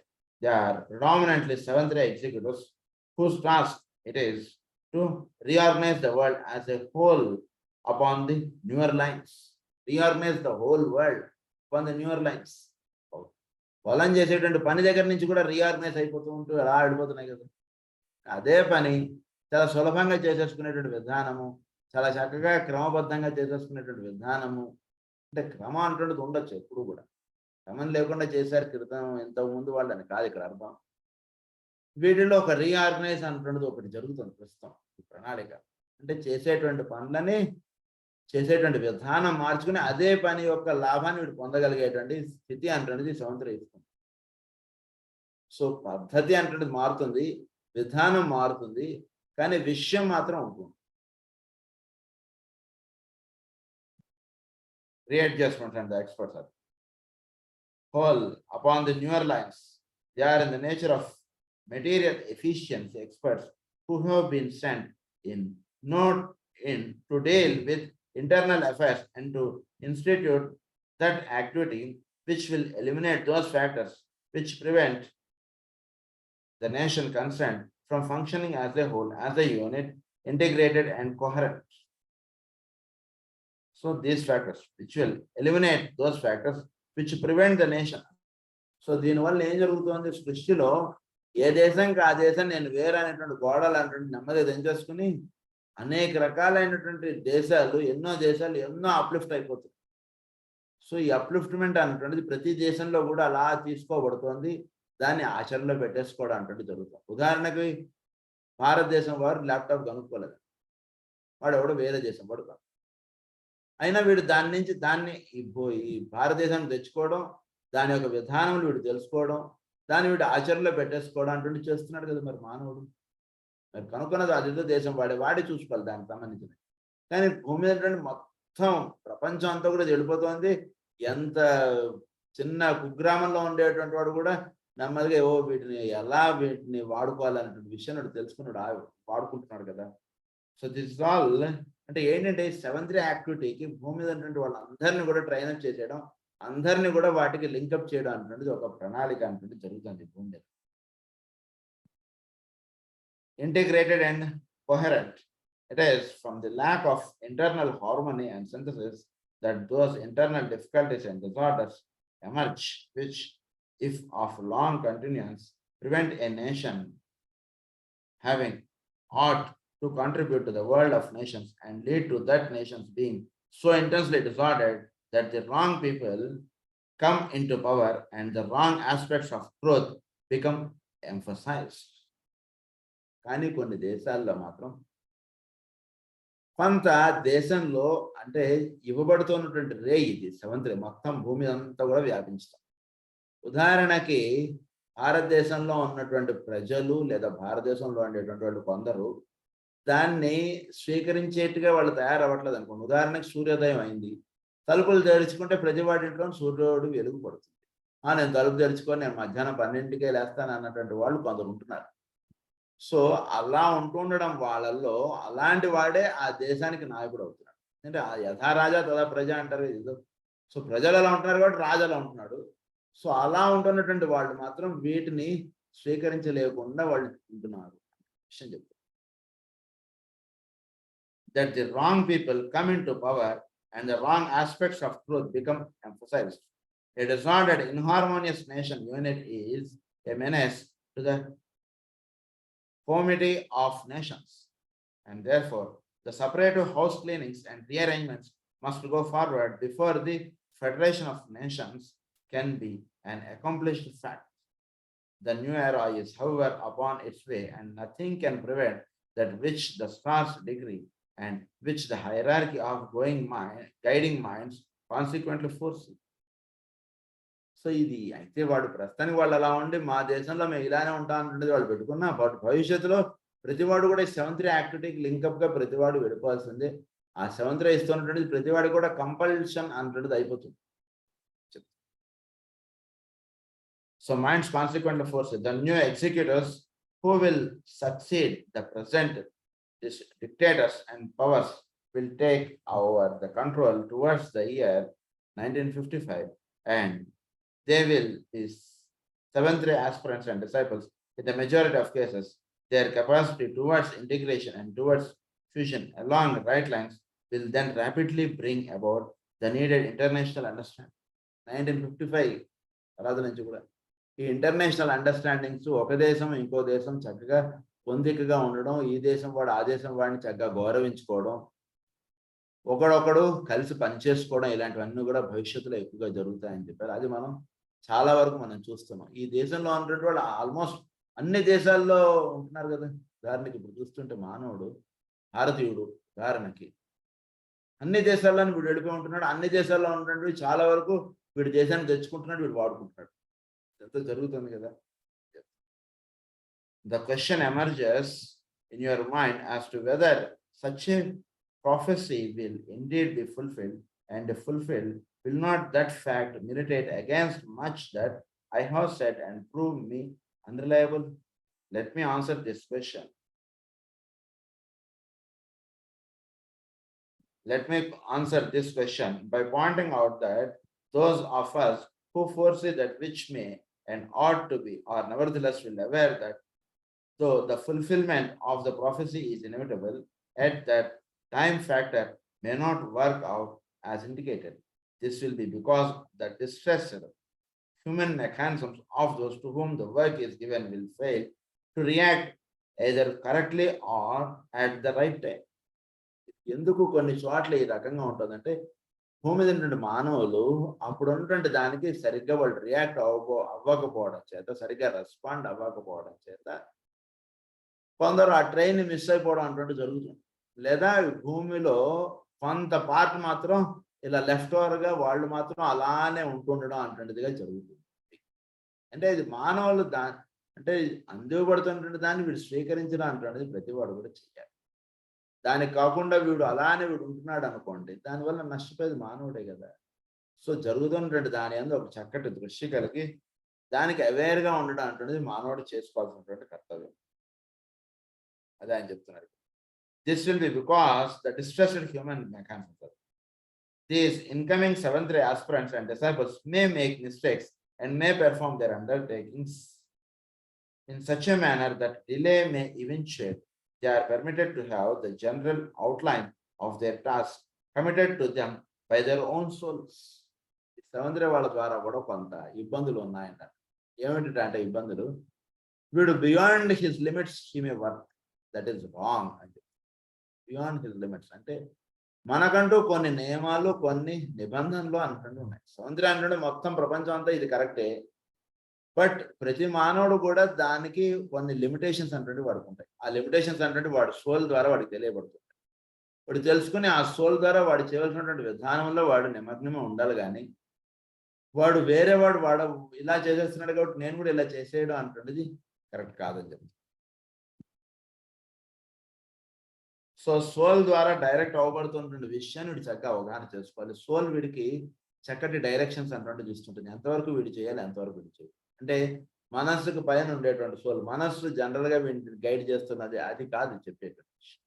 They are predominantly seventh-ray executors whose task it is to reorganize the world as a whole upon the newer lines. Reorganize the whole world upon the newer lines. పొలం చేసేటువంటి పని దగ్గర నుంచి కూడా reorganise అయిపోతూ ఉంటూ అలా ఆడిపోతున్నాయి కదా. అదే పని చాలా సులభంగా చేసేసుకునేటువంటి విధానము, చాలా చక్కగా క్రమబద్ధంగా చేసేసుకునేటువంటి విధానము, అంటే క్రమం అంటున్నది ఉండొచ్చు ఎప్పుడు కూడా. క్రమం లేకుండా చేశారు క్రితం ఇంతకు ముందు వాళ్ళని కాదు ఇక్కడ అర్థం. వీటిలో ఒక రీఆర్గనైజ్ అంటున్నది ఒకటి జరుగుతుంది ప్రస్తుతం ఈ ప్రణాళిక. అంటే చేసేటువంటి పనులని చేసేటువంటి విధానం మార్చుకుని అదే పని యొక్క లాభాన్ని వీడు పొందగలిగేటువంటి స్థితి అంటున్నది స్వతంత్రం ఇస్తుంది. సో పద్ధతి అంటున్నది మారుతుంది, విధానం మారుతుంది, కానీ విషయం మాత్రం ఉంటుంది. Readjustment and the experts are whole upon the newer lines. They are in the nature of material efficiency experts who have been sent in not in to deal with internal affairs and to institute that activity which will eliminate those factors which prevent the nation concerned from functioning as a whole, as a unit, integrated and coherent. So these factors which will eliminate those factors which prevent the nation. So దీనివల్ల ఏం జరుగుతుంది సృష్టిలో ఏ దేశంకి ఆ దేశం నేను వేరే అనేటువంటి గోడలు అనేటువంటి నెమ్మదిగా తెంచేసుకుని అనేక రకాలైనటువంటి దేశాలు ఎన్నో అప్లిఫ్ట్ అయిపోతుంది. సో ఈ అప్లిఫ్ట్మెంట్ అనేటువంటిది ప్రతి దేశంలో కూడా అలా తీసుకోబడుతోంది, దాన్ని ఆచరణలో పెట్టేసుకోవడం అంటే జరుగుతుంది. ఉదాహరణకి భారతదేశం వారు ల్యాప్టాప్ కనుక్కోలేదు, వాడు ఎవడో వేరే దేశం వాడు కాదు. అయినా వీడు దాన్ని ఈ భారతదేశాన్ని తెచ్చుకోవడం, దాని యొక్క విధానం వీడు తెలుసుకోవడం, దాన్ని వీడు ఆచరణలో పెట్టేసుకోవడం అంటే చేస్తున్నాడు కదా మరి మానవుడు. మరి కనుక్కున్నది అదేదో దేశం వాడే చూసుకోవాలి దానికి సంబంధించినది. కానీ భూమి మీద మొత్తం ప్రపంచం అంతా కూడా వెళ్ళిపోతుంది. ఎంత చిన్న కుగ్రామంలో ఉండేటువంటి వాడు కూడా నెమ్మదిగా వీటిని వాడుకోవాలనేటువంటి విషయం తెలుసుకున్నాడు, వాడుకుంటున్నాడు కదా. సో దిస్ ఆల్ అంటే ఏంటంటే సెవెంత్ యాక్టివిటీకి భూమి మీద ఉన్నటువంటి వాళ్ళందరినీ కూడా ట్రైనప్ చేసేయడం, అందరినీ కూడా వాటికి లింకప్ చేయడం అనేటువంటిది ఒక ప్రణాళిక అనేటువంటి జరుగుతుంది భూమి మీద. Integrated and coherent. It is from the lack of internal harmony and synthesis that those internal difficulties and disorders emerge, which, if of long continuance, prevent a nation having ought to contribute to the world of nations and lead to that nations being so intensely disordered that the wrong people come into power and the wrong aspects of truth become emphasized. కానీ కొన్ని దేశాల్లో మాత్రం కొంత దేశంలో అంటే ఇవ్వబడుతున్నటువంటి రే ఇది seventh రే మొత్తం భూమి అంతా కూడా వ్యాపించుతాం. ఉదాహరణకి భారతదేశంలో ఉన్నటువంటి ప్రజలు లేదా భారతదేశంలో ఉండేటువంటి వాళ్ళు కొందరు దాన్ని స్వీకరించేట్టుగా వాళ్ళు తయారవ్వట్లేదు అనుకోండి. ఉదాహరణకి సూర్యోదయం అయింది, తలుపులు తెరుచుకుంటే ప్రతివాడి ఇంట్లో సూర్యుడు వెలుగు పడుతుంది. నేను తలుపు తెరుచుకొని నేను మధ్యాహ్నం 12కే లేస్తాను అన్నటువంటి వాళ్ళు కొందరు ఉంటున్నారు. సో అలా ఉంటుండడం వాళ్ళల్లో అలాంటి వాడే ఆ దేశానికి నాయకుడు అవుతున్నాడు. అంటే యథా రాజా తదా ప్రజ అంటారు ఏదో. సో ప్రజలు అలా ఉంటున్నారు కాబట్టి రాజు అలా ఉంటున్నాడు. సో అలా ఉంటున్నటువంటి వాళ్ళు మాత్రం వీటిని స్వీకరించలేకుండా వాళ్ళు ఉంటున్నారు విషయం చెప్తారు. That the wrong people come into power and the wrong aspects of truth become emphasized. A disordered, inharmonious nation unit is a menace to the comity of nations, and therefore the separative house cleanings and rearrangements must go forward before the federation of nations can be an accomplished fact. The new era is, however, upon its way, and nothing can prevent that which the stars decree and which the hierarchy of guiding minds consequently foresee. So ఇది అయితే వాడు ప్రస్తుతానికి వాళ్ళు అలా ఉండి మా దేశంలో మేము ఇలానే ఉంటాం అంటే వాళ్ళు పెట్టుకున్నా భవిష్యత్తులో ప్రతివాడు కూడా ఈ 7th యాక్టివిటీకి లింకప్ గా ప్రతివాడు వెళ్ళిపోవాల్సిందే. ఆ 7th ఇస్తున్నటువంటిది ప్రతివాడు కూడా కంపల్షన్ అన్నటువంటిది అయిపోతుంది. So mind's consequent force, the new executors who will succeed the present dictators and powers will take over the control towards the year 1955, and they will be 7th aspirants and disciples. In the majority of cases, their capacity towards integration and towards fusion along the right lines will then rapidly bring about the needed international understanding. 1955 రాదు నుంచి కూడా ఈ international understandings ఒక దేశం ఇంకో దేశం చక్కగా పొందికగా ఉండడం, ఈ దేశం వాడు ఆ దేశం వాడిని చక్కగా గౌరవించుకోవడం, ఒకడొకడు కలిసి పనిచేసుకోవడం, ఇలాంటివన్నీ కూడా భవిష్యత్తులో ఎక్కువగా జరుగుతాయని చెప్పారు. అది మనం చాలా వరకు మనం చూస్తున్నాం. ఈ దేశంలో ఉన్నటువంటి వాళ్ళు ఆల్మోస్ట్ అన్ని దేశాల్లో ఉంటున్నారు కదా. ఉదాహరణకి ఇప్పుడు చూస్తుంటే మానవుడు భారతీయుడు ఉదాహరణకి అన్ని దేశాల్లో వీడు వెళ్ళిపోయి ఉంటున్నాడు. అన్ని దేశాల్లో ఉన్నటువంటి చాలా వరకు వీడి దేశాన్ని తెచ్చుకుంటున్నాడు, వీడు వాడుకుంటున్నాడు. ఇదంతా జరుగుతుంది కదా. The question emerges in your mind as to whether such a prophecy will indeed be fulfilled, and fulfilled, will not that fact militate against much that I have said and prove me unreliable? Let me answer this question. Let me answer this question by pointing out that those of us who foresee that which may and ought to be are nevertheless will aware that though the fulfillment of the prophecy is inevitable, at that time factor may not work out as indicated. This will be because the distressed human mechanisms of those to whom the work is given will fail to react either correctly or at the right time. ఎందుకు కొన్ని చోట్ల ఈ రకంగా ఉంటుందంటే భూమి మీద ఉన్నటువంటి మానవులు అప్పుడు ఉన్నటువంటి దానికి సరిగ్గా వాళ్ళు రియాక్ట్ అవ్వకపోవడం చేత, సరిగ్గా రెస్పాండ్ అవ్వకపోవడం చేత కొందరు ఆ ట్రైన్ మిస్ అయిపోవడం అటువంటి జరుగుతుంది. లేదా భూమిలో కొంత పార్ట్ మాత్రం ఇలా లెఫ్ట్ ఓవర్గా వాళ్ళు మాత్రం అలానే ఉంటుండడం అటువంటిదిగా జరుగుతుంది. అంటే ఇది మానవులు అంటే అందివ్వబడుతున్నటువంటి దాన్ని వీడు స్వీకరించడం అటువంటిది ప్రతి వాడు కూడా చేయాలి. దానికి కాకుండా వీడు అలానే వీడు ఉంటున్నాడు అనుకోండి, దానివల్ల నష్టపోయేది మానవుడే కదా. సో జరుగుతున్నటువంటి దాని అందు ఒక చక్కటి దృష్టి కలిగి దానికి అవేర్గా ఉండడం అంటున్నది మానవుడు చేసుకోవాల్సినటువంటి కర్తవ్యం. అదే ఆయన చెప్తున్నారు. This will be because the distrusted human mechanism. These incoming 7th aspirants and disciples may make mistakes and may perform their undertakings in such a manner that delay may eventuate. They are permitted to have the general outline of their task committed to them by their own souls. 7th వాళ్ళ ద్వారా కూడా కొంత ఇబ్బందులు ఉన్నాయంట. ఏమిటంటే ఇబ్బందులు, వీడు beyond his limits he may work, that is wrong అంటే. బియాండ్ హిస్ లిమిట్స్ అంటే మనకంటూ కొన్ని నియమాలు కొన్ని నిబంధనలు అంటుండే ఉన్నాయి. 7th అంటే మొత్తం ప్రపంచం అంతా ఇది కరెక్టే, బట్ ప్రతి మానవుడు కూడా దానికి కొన్ని లిమిటేషన్స్ అంటే వాడుకుంటాయి. ఆ లిమిటేషన్స్ అంటే వాడు సోల్ ద్వారా వాడికి తెలియబడుతుంది. వాడు తెలుసుకుని ఆ సోల్ ద్వారా వాడు చేయవలసినటువంటి విధానంలో వాడు నిమగ్నమే ఉండాలి. కానీ వాడు వేరే వాడు ఇలా చేసేస్తున్నాడు కాబట్టి నేను కూడా ఇలా చేసేయడం అంటున్నది కరెక్ట్ కాదని చెప్పి. సో సోల్ ద్వారా డైరెక్ట్ అవ్వబడుతున్నటువంటి విషయాన్ని వీడు చక్కగా అవగాహన చేసుకోవాలి. సోల్ వీడికి చక్కటి డైరెక్షన్స్ అన్నట్టు చూస్తుంటుంది. ఎంతవరకు వీడు చేయాలి, ఎంతవరకు వీడు చేయాలి. అంటే మనస్సుకు పైన ఉండేటువంటి సోల్, మనస్సు జనరల్ గా వీడిని గైడ్ చేస్తున్నది అది కాదు చెప్పేటువంటి విషయం.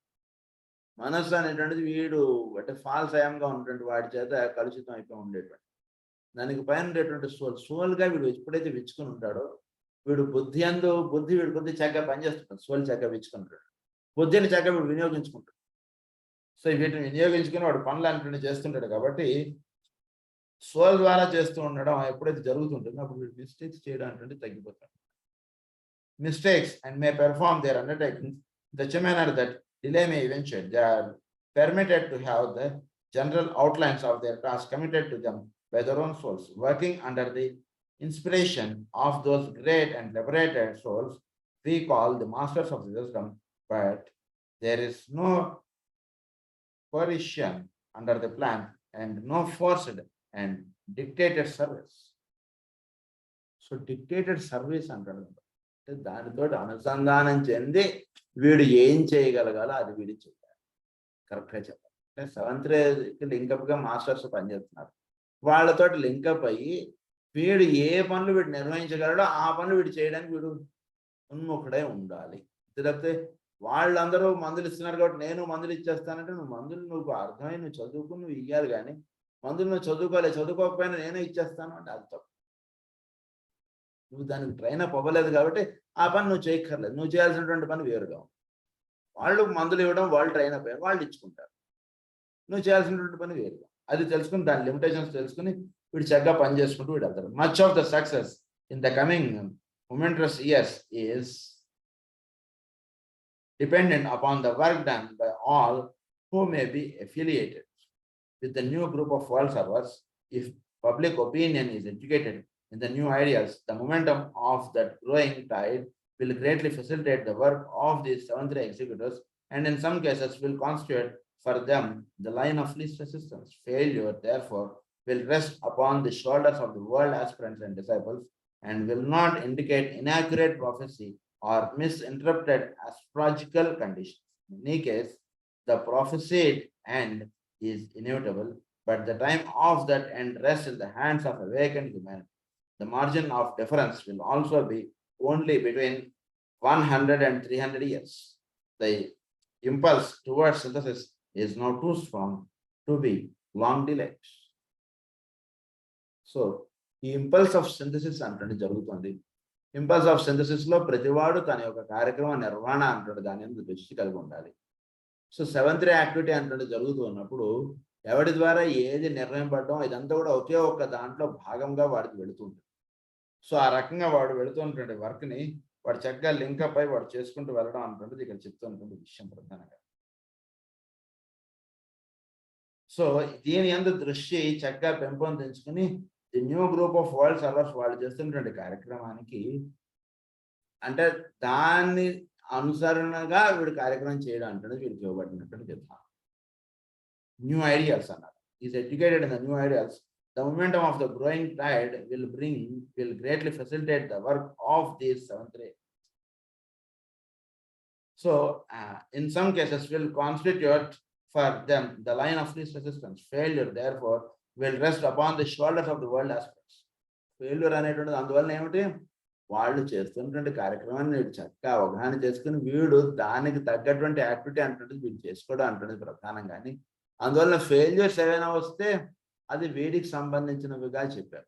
మనస్సు అనేటువంటిది వీడు అంటే ఫాల్స్ అయంగా ఉన్నటువంటి వాడి చేత కలుషితం అయిపోయి ఉండేటువంటి దానికి పైన ఉండేటువంటి సోల్ గా వీడు ఎప్పుడైతే విచ్చుకుని ఉంటాడో వీడు బుద్ధి వీడు బుద్ధి చక్కగా పనిచేస్తుంటాడు. సోల్ చక్కగా విచ్చుకుంటాడు, బుద్ధిని చక్కగా వీడు వినియోగించుకుంటాడు. సో వీటిని వినియోగించుకుని వాడు పనులు అనేటువంటి చేస్తుంటాడు. కాబట్టి సోల్ ద్వారా చేస్తూ ఉండడం ఎప్పుడైతే జరుగుతుంటుందో అప్పుడు వీడు మిస్టేక్స్ చేయడం తగ్గిపోతాడు. Mistakes and may perform their undertakings such a manner that delay may eventuate. They are permitted to have the general outlines of their task committed to them by their own souls, working under the inspiration of those great and liberated souls we call the masters of the wisdom. But there is no coercion under the plan and no forced and dictated service. So dictated service అంటాడు. దానితో అనుసంధానం చెంది వీడు ఏం చేయగలగాలో అది వీడి చెప్పాలి. కరెక్ట్గా చెప్పాలి. అంటే సెవెంత్ రేకి లింకప్గా మాస్టర్స్ పనిచేస్తున్నారు. వాళ్ళతో లింకప్ అయ్యి వీడు ఏ పనులు వీడు నిర్వహించగలడో ఆ పనులు వీడు చేయడానికి వీడు ఉన్ముఖుడై ఉండాలి. తప్పితే వాళ్ళందరూ మందులు ఇస్తున్నారు కాబట్టి నేను మందులు ఇచ్చేస్తానంటే నువ్వు మందులు నువ్వు అర్థమై నువ్వు చదువుకుని నువ్వు ఇవ్వాలి, కానీ మందులు నువ్వు చదువుకోకపోయినా నేనే ఇచ్చేస్తాను అంటే అది తప్పు. నువ్వు దానికి ట్రైన్ అప్ అవ్వలేదు కాబట్టి ఆ పని నువ్వు చేయక్కర్లేదు. నువ్వు చేయాల్సినటువంటి పని వేరుగా. వాళ్ళు మందులు ఇవ్వడం, వాళ్ళు ట్రైన్ అప్ అయ్యారు, వాళ్ళు ఇచ్చుకుంటారు. నువ్వు చేయాల్సినటువంటి పని వేరుగా. అది తెలుసుకుని దాని లిమిటేషన్స్ తెలుసుకుని వీడు చక్కగా పని చేసుకుంటూ వీడు వెళ్తారు. Much of the success in the coming momentous years is dependent upon the work done by all who may be affiliated with the new group of world servers. If public opinion is educated in the new ideas, the momentum of that growing tide will greatly facilitate the work of these seventh ray executors, and in some cases will constitute for them the line of least resistance. Failure, therefore, will rest upon the shoulders of the world aspirants and disciples, and will not indicate inaccurate prophecy or misinterpreted astrological conditions. In any case, the prophesied end is inevitable, but the time of that end rests in the hands of awakened humanity. The margin of difference will also be only between 100 and 300 years. The impulse towards synthesis is now too strong to be long delayed. So, ఈ impulse of synthesis అంటే జరుగుతుంది. Impulse of synthesis లో ప్రతివాడు తన యొక్క కార్యక్రమ నిర్వహణ అంటాడు, దాని మీద దృష్టి కలిగి ఉండాలి. సో సెవెంత్ రే యాక్టివిటీ అంటే జరుగుతూ ఉన్నప్పుడు ఎవరి ద్వారా ఏది నిర్ణయం పడడం ఇదంతా కూడా ఒకే ఒక్క దాంట్లో భాగంగా వాడికి వెళుతుంటుంది. సో ఆ రకంగా వాడు వెళుతున్నటువంటి వర్క్ ని వాడు చక్కగా లింకప్ అయి వాడు చేసుకుంటూ వెళ్ళడం అంటుంటుంది ఇక్కడ చెప్తున్నటువంటి విషయం ప్రధానంగా. సో దీని యందు దృష్టి చక్కగా పెంపొందించుకుని the new group of world servers వాళ్ళు చేస్తున్నటువంటి కార్యక్రమానికి అంటే దాన్ని అనుసరణగా వీడు కార్యక్రమం చేయడం అంటే వీడికి ఇవ్వబడినట్టు చెప్తాను. న్యూ ఐడియాస్ అన్నారు. Is educated in the new ideas. The momentum of the growing tide will greatly facilitate the work of these seventh ray. So, in some cases, will constitute for them the line of least resistance. Failure, therefore, will rest upon the shoulders of the world aspects. Failure అనేటువంటిది అందువల్ల ఏమిటి, వాళ్ళు చేస్తున్నటువంటి కార్యక్రమాన్ని వీడు చక్కగా అవగాహన చేసుకుని వీడు దానికి తగ్గటువంటి యాక్టివిటీ అంటుంటుంది వీడు చేసుకోవడం అంటుంది ప్రధానం. కానీ అందువల్ల ఫెయిల్యూర్స్ ఏవైనా వస్తే అది వీడికి సంబంధించినవిగా చెప్పారు.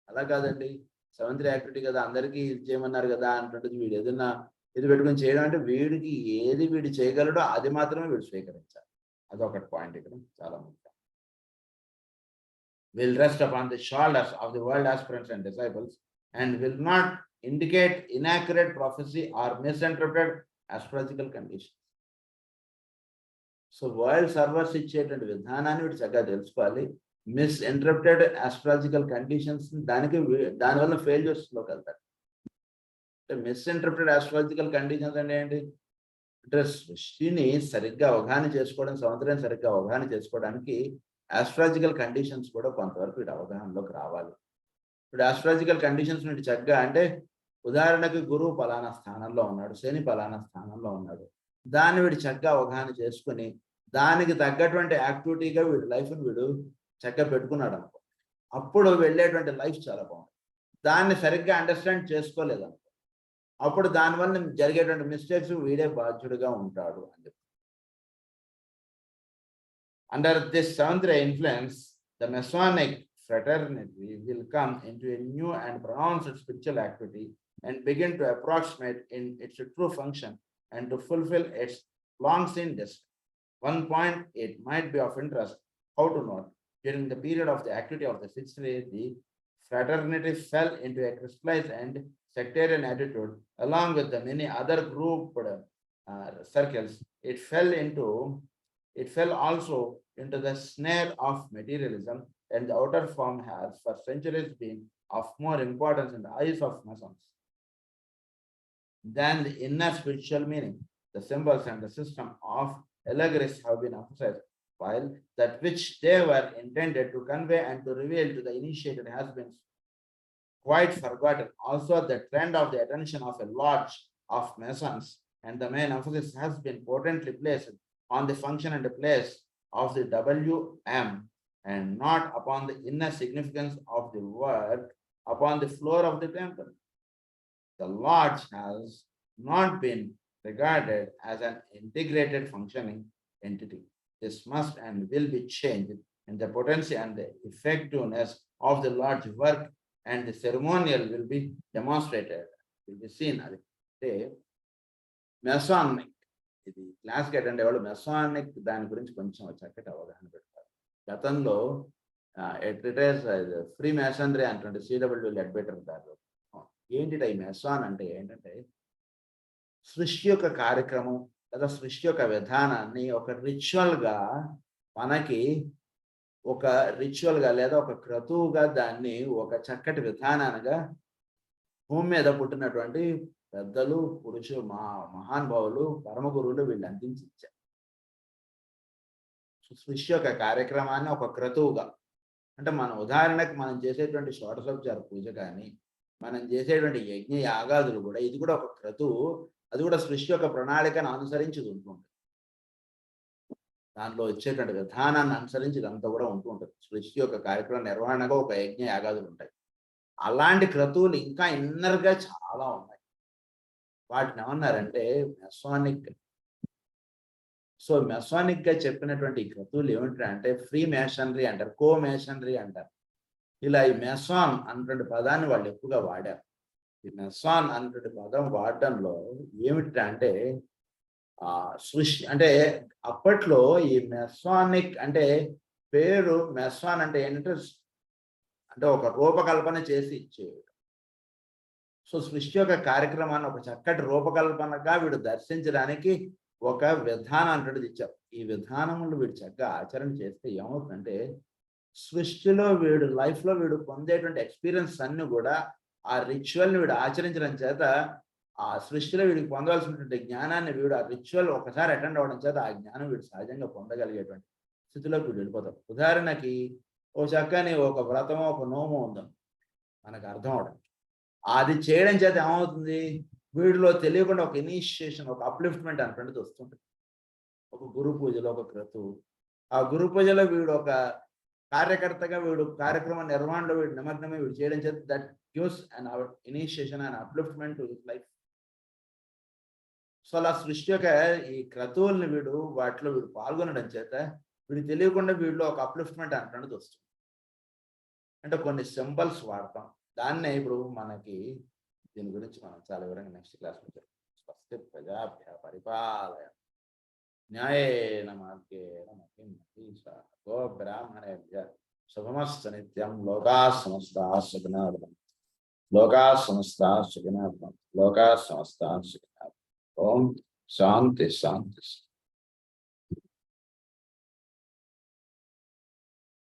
అలా కాదండి, సెవెంత్ రే యాక్టివిటీ కదా అందరికీ ఇది చేయమన్నారు కదా అంటుంటుంది. వీడు ఏదైనా ఇది పెట్టుకుని చేయడం అంటే వీడికి ఏది వీడు చేయగలడో అది మాత్రమే వీడు స్వీకరించాలి. అదొకటి పాయింట్ ఇక్కడ చాలా ముఖ్యం. Will rest upon the shoulders of the world aspirants and disciples, and will not indicate inaccurate prophecy or misinterpreted astrological conditions. So world servers ఇచ్చేటువంటి విధానాన్ని వీడు చక్కగా తెలుసుకోవాలి. మిస్ఇంటర్ప్రిటెడ్ ఆస్ట్రాలజికల్ కండిషన్స్ దానివల్ల ఫెయిల్యూర్స్లోకి వెళ్తారు. అంటే మిస్ఇంటర్ప్రిటెడ్ ఆస్ట్రాలజికల్ కండిషన్స్ అంటే ఏంటి అంటే సృష్టిని సరిగ్గా అవగాహన చేసుకోవడం, సముద్రాన్ని సరిగ్గా అవగాహన చేసుకోవడానికి ఆస్ట్రాలజికల్ కండిషన్స్ కూడా కొంతవరకు వీటి అవగాహనలోకి రావాలి. ఇప్పుడు ఆస్ట్రాలజికల్ కండిషన్స్ వీటి చక్కగా అంటే ఉదాహరణకు గురువు పలానా స్థానంలో ఉన్నాడు, శని పలానా స్థానంలో ఉన్నాడు, దాన్ని వీడు చక్కగా అవగాహన చేసుకుని దానికి తగ్గటువంటి యాక్టివిటీగా వీడు లైఫ్ని వీడు చక్కగా పెట్టుకున్నాడు అనుకో, అప్పుడు వెళ్ళేటువంటి లైఫ్ చాలా బాగుంది. దాన్ని సరిగ్గా అండర్స్టాండ్ చేసుకోలేదు అనుకో, అప్పుడు దానివల్ల జరిగేటువంటి మిస్టేక్స్ వీడే బాధ్యుడిగా ఉంటాడు అని చెప్పి. Under this seventh ray influence, the Masonic fraternity will come into a new and pronounced spiritual activity and begin to approximate in its true function and to fulfill its long-seen destiny. One point it might be of interest how to note, during the period of the activity of the sixth ray, the fraternity fell into a crystallized and sectarian attitude along with the many other grouped circles. It fell also into the snare of materialism, and the outer form has for centuries been of more importance in the eyes of Masons than the inner spiritual meaning. The symbols and the system of allegories have been emphasized, while that which they were intended to convey and to reveal to the initiated has been quite forgotten. Also, the trend of the attention of a lodge of Masons and the main emphasis has been potently placed on the function and place of the WM and not upon the inner significance of the work upon the floor of the temple. The lodge has not been regarded as an integrated functioning entity. This must and will be changed, and the potency and the effectiveness of the lodge work and the ceremonial will be demonstrated, will be seen. అంటే Masonic, ఇది క్లాస్కి attend అయ్యేవాళ్ళు Masonic దాని గురించి కొంచెం చక్కటి అవగాహన పెడతారు. గతంలో ఫ్రీ మెసనరీ అంటుంటే సిడబ్ల్యూ లెడ్బెటర్ గారు ఏంటి ఈ మెసాన్ అంటే ఏంటంటే సృష్టి యొక్క కార్యక్రమం లేదా సృష్టి యొక్క విధానాన్ని ఒక రిచువల్గా మనకి ఒక రిచువల్గా లేదా ఒక క్రతువుగా దాన్ని ఒక చక్కటి విధానాలుగా భూమి మీద పుట్టినటువంటి పెద్దలు పురుషులు మహానుభావులు పరమ గురువులు వీళ్ళు అందించి ఇచ్చారు. సృష్టి యొక్క కార్యక్రమాన్ని ఒక క్రతువుగా, అంటే మన ఉదాహరణకు మనం చేసేటువంటి షోడశోపచార పూజ కానీ మనం చేసేటువంటి యజ్ఞ యాగాదులు కూడా ఇది కూడా ఒక క్రతువు, అది కూడా సృష్టి యొక్క ప్రణాళికను అనుసరించి ఉంటుంది. దానిలో వచ్చేటువంటి విధానాన్ని అనుసరించి ఇదంతా కూడా ఉంటూ ఉంటుంది. సృష్టి యొక్క కార్యక్రమం నిర్వహణగా ఒక యజ్ఞ యాగాదులు ఉంటాయి. అలాంటి క్రతువులు ఇంకా ఇన్నర్గా చాలా ఉన్నాయి. వాటిని ఏమన్నారంటే మెసానిక్. సో మెసానిక్ గా చెప్పినటువంటి ఈ క్రతువులు ఏమిటంటే ఫ్రీ మేషనరీ అంటారు, కో మేషనరీ అంటారు. ఇలా ఈ మెసాన్ అన్నటువంటి పదాన్ని వాళ్ళు ఎక్కువగా వాడారు. ఈ మెసాన్ అన్నటువంటి పదం వాడడంలో ఏమిటంటే సృష్టి అంటే అప్పట్లో ఈ మెసానిక్ అంటే పేరు మెసాన్ అంటే ఏంటంటే అంటే ఒక రూపకల్పన చేసి ఇచ్చేవాడు. సో సృష్టి యొక్క కార్యక్రమాన్ని ఒక చక్కటి రూపకల్పనగా వీడు దర్శించడానికి ఒక విధానం అంటది ఇచ్చారు. ఈ విధానములు వీడు చక్కగా ఆచరణ చేస్తే ఏమవుతుందంటే సృష్టిలో వీడు లైఫ్లో వీడు పొందేటువంటి ఎక్స్పీరియన్స్ అన్ని కూడా ఆ రిచువల్ని వీడు ఆచరించడం చేత ఆ సృష్టిలో వీడికి పొందవలసినటువంటి జ్ఞానాన్ని వీడు ఆ రిచువల్ ఒకసారి అటెండ్ అవ్వడం చేత ఆ జ్ఞానం వీడు సహజంగా పొందగలిగేటువంటి స్థితిలోకి వీడు వెళ్ళిపోతాడు. ఉదాహరణకి ఓ చక్కని ఒక వ్రతమో ఒక నోమో ఉందని మనకు అర్థం అవడం, అది చేయడం చేత ఏమవుతుంది వీడిలో తెలియకుండా ఒక ఇనిషియేషన్, ఒక అప్లిఫ్ట్మెంట్ అనేటువంటిది వస్తుంటుంది. ఒక గురు పూజలో ఒక క్రతువు, ఆ గురు పూజలో వీడు ఒక కార్యకర్తగా వీడు కార్యక్రమ నిర్వహణలో వీడు నిమగ్నమే వీడు చేయడం చేత that gives an initiation and upliftment to his life. So అలా సృష్టి యొక్క ఈ క్రతువుల్ని వీడు వాటిలో వీడు పాల్గొనడం చేత వీడు తెలియకుండా వీడిలో ఒక అప్లిఫ్ట్మెంట్ అనేటువంటిది వస్తుంది. అంటే కొన్ని సింబల్స్ వాడతాం, దాన్నే ఇప్పుడు మనకి దీని గురించి మనం చాలా వివరంగా నెక్స్ట్ క్లాస్లో చెప్తాం. స్వస్తి ప్రజాభ్య పరిపాలయ న్యాయేన మార్గేణ మహిం మహీషా గో బ్రాహ్మణేభ్య శుభమస్తు నిత్యం. లోకా సమస్తాః సుఖినో భవంతు. లోకా సమస్తాః సుఖినో భవంతు. లోకా సమస్తాః సుఖినో భవంతు. ఓం శాంతి శాంతి.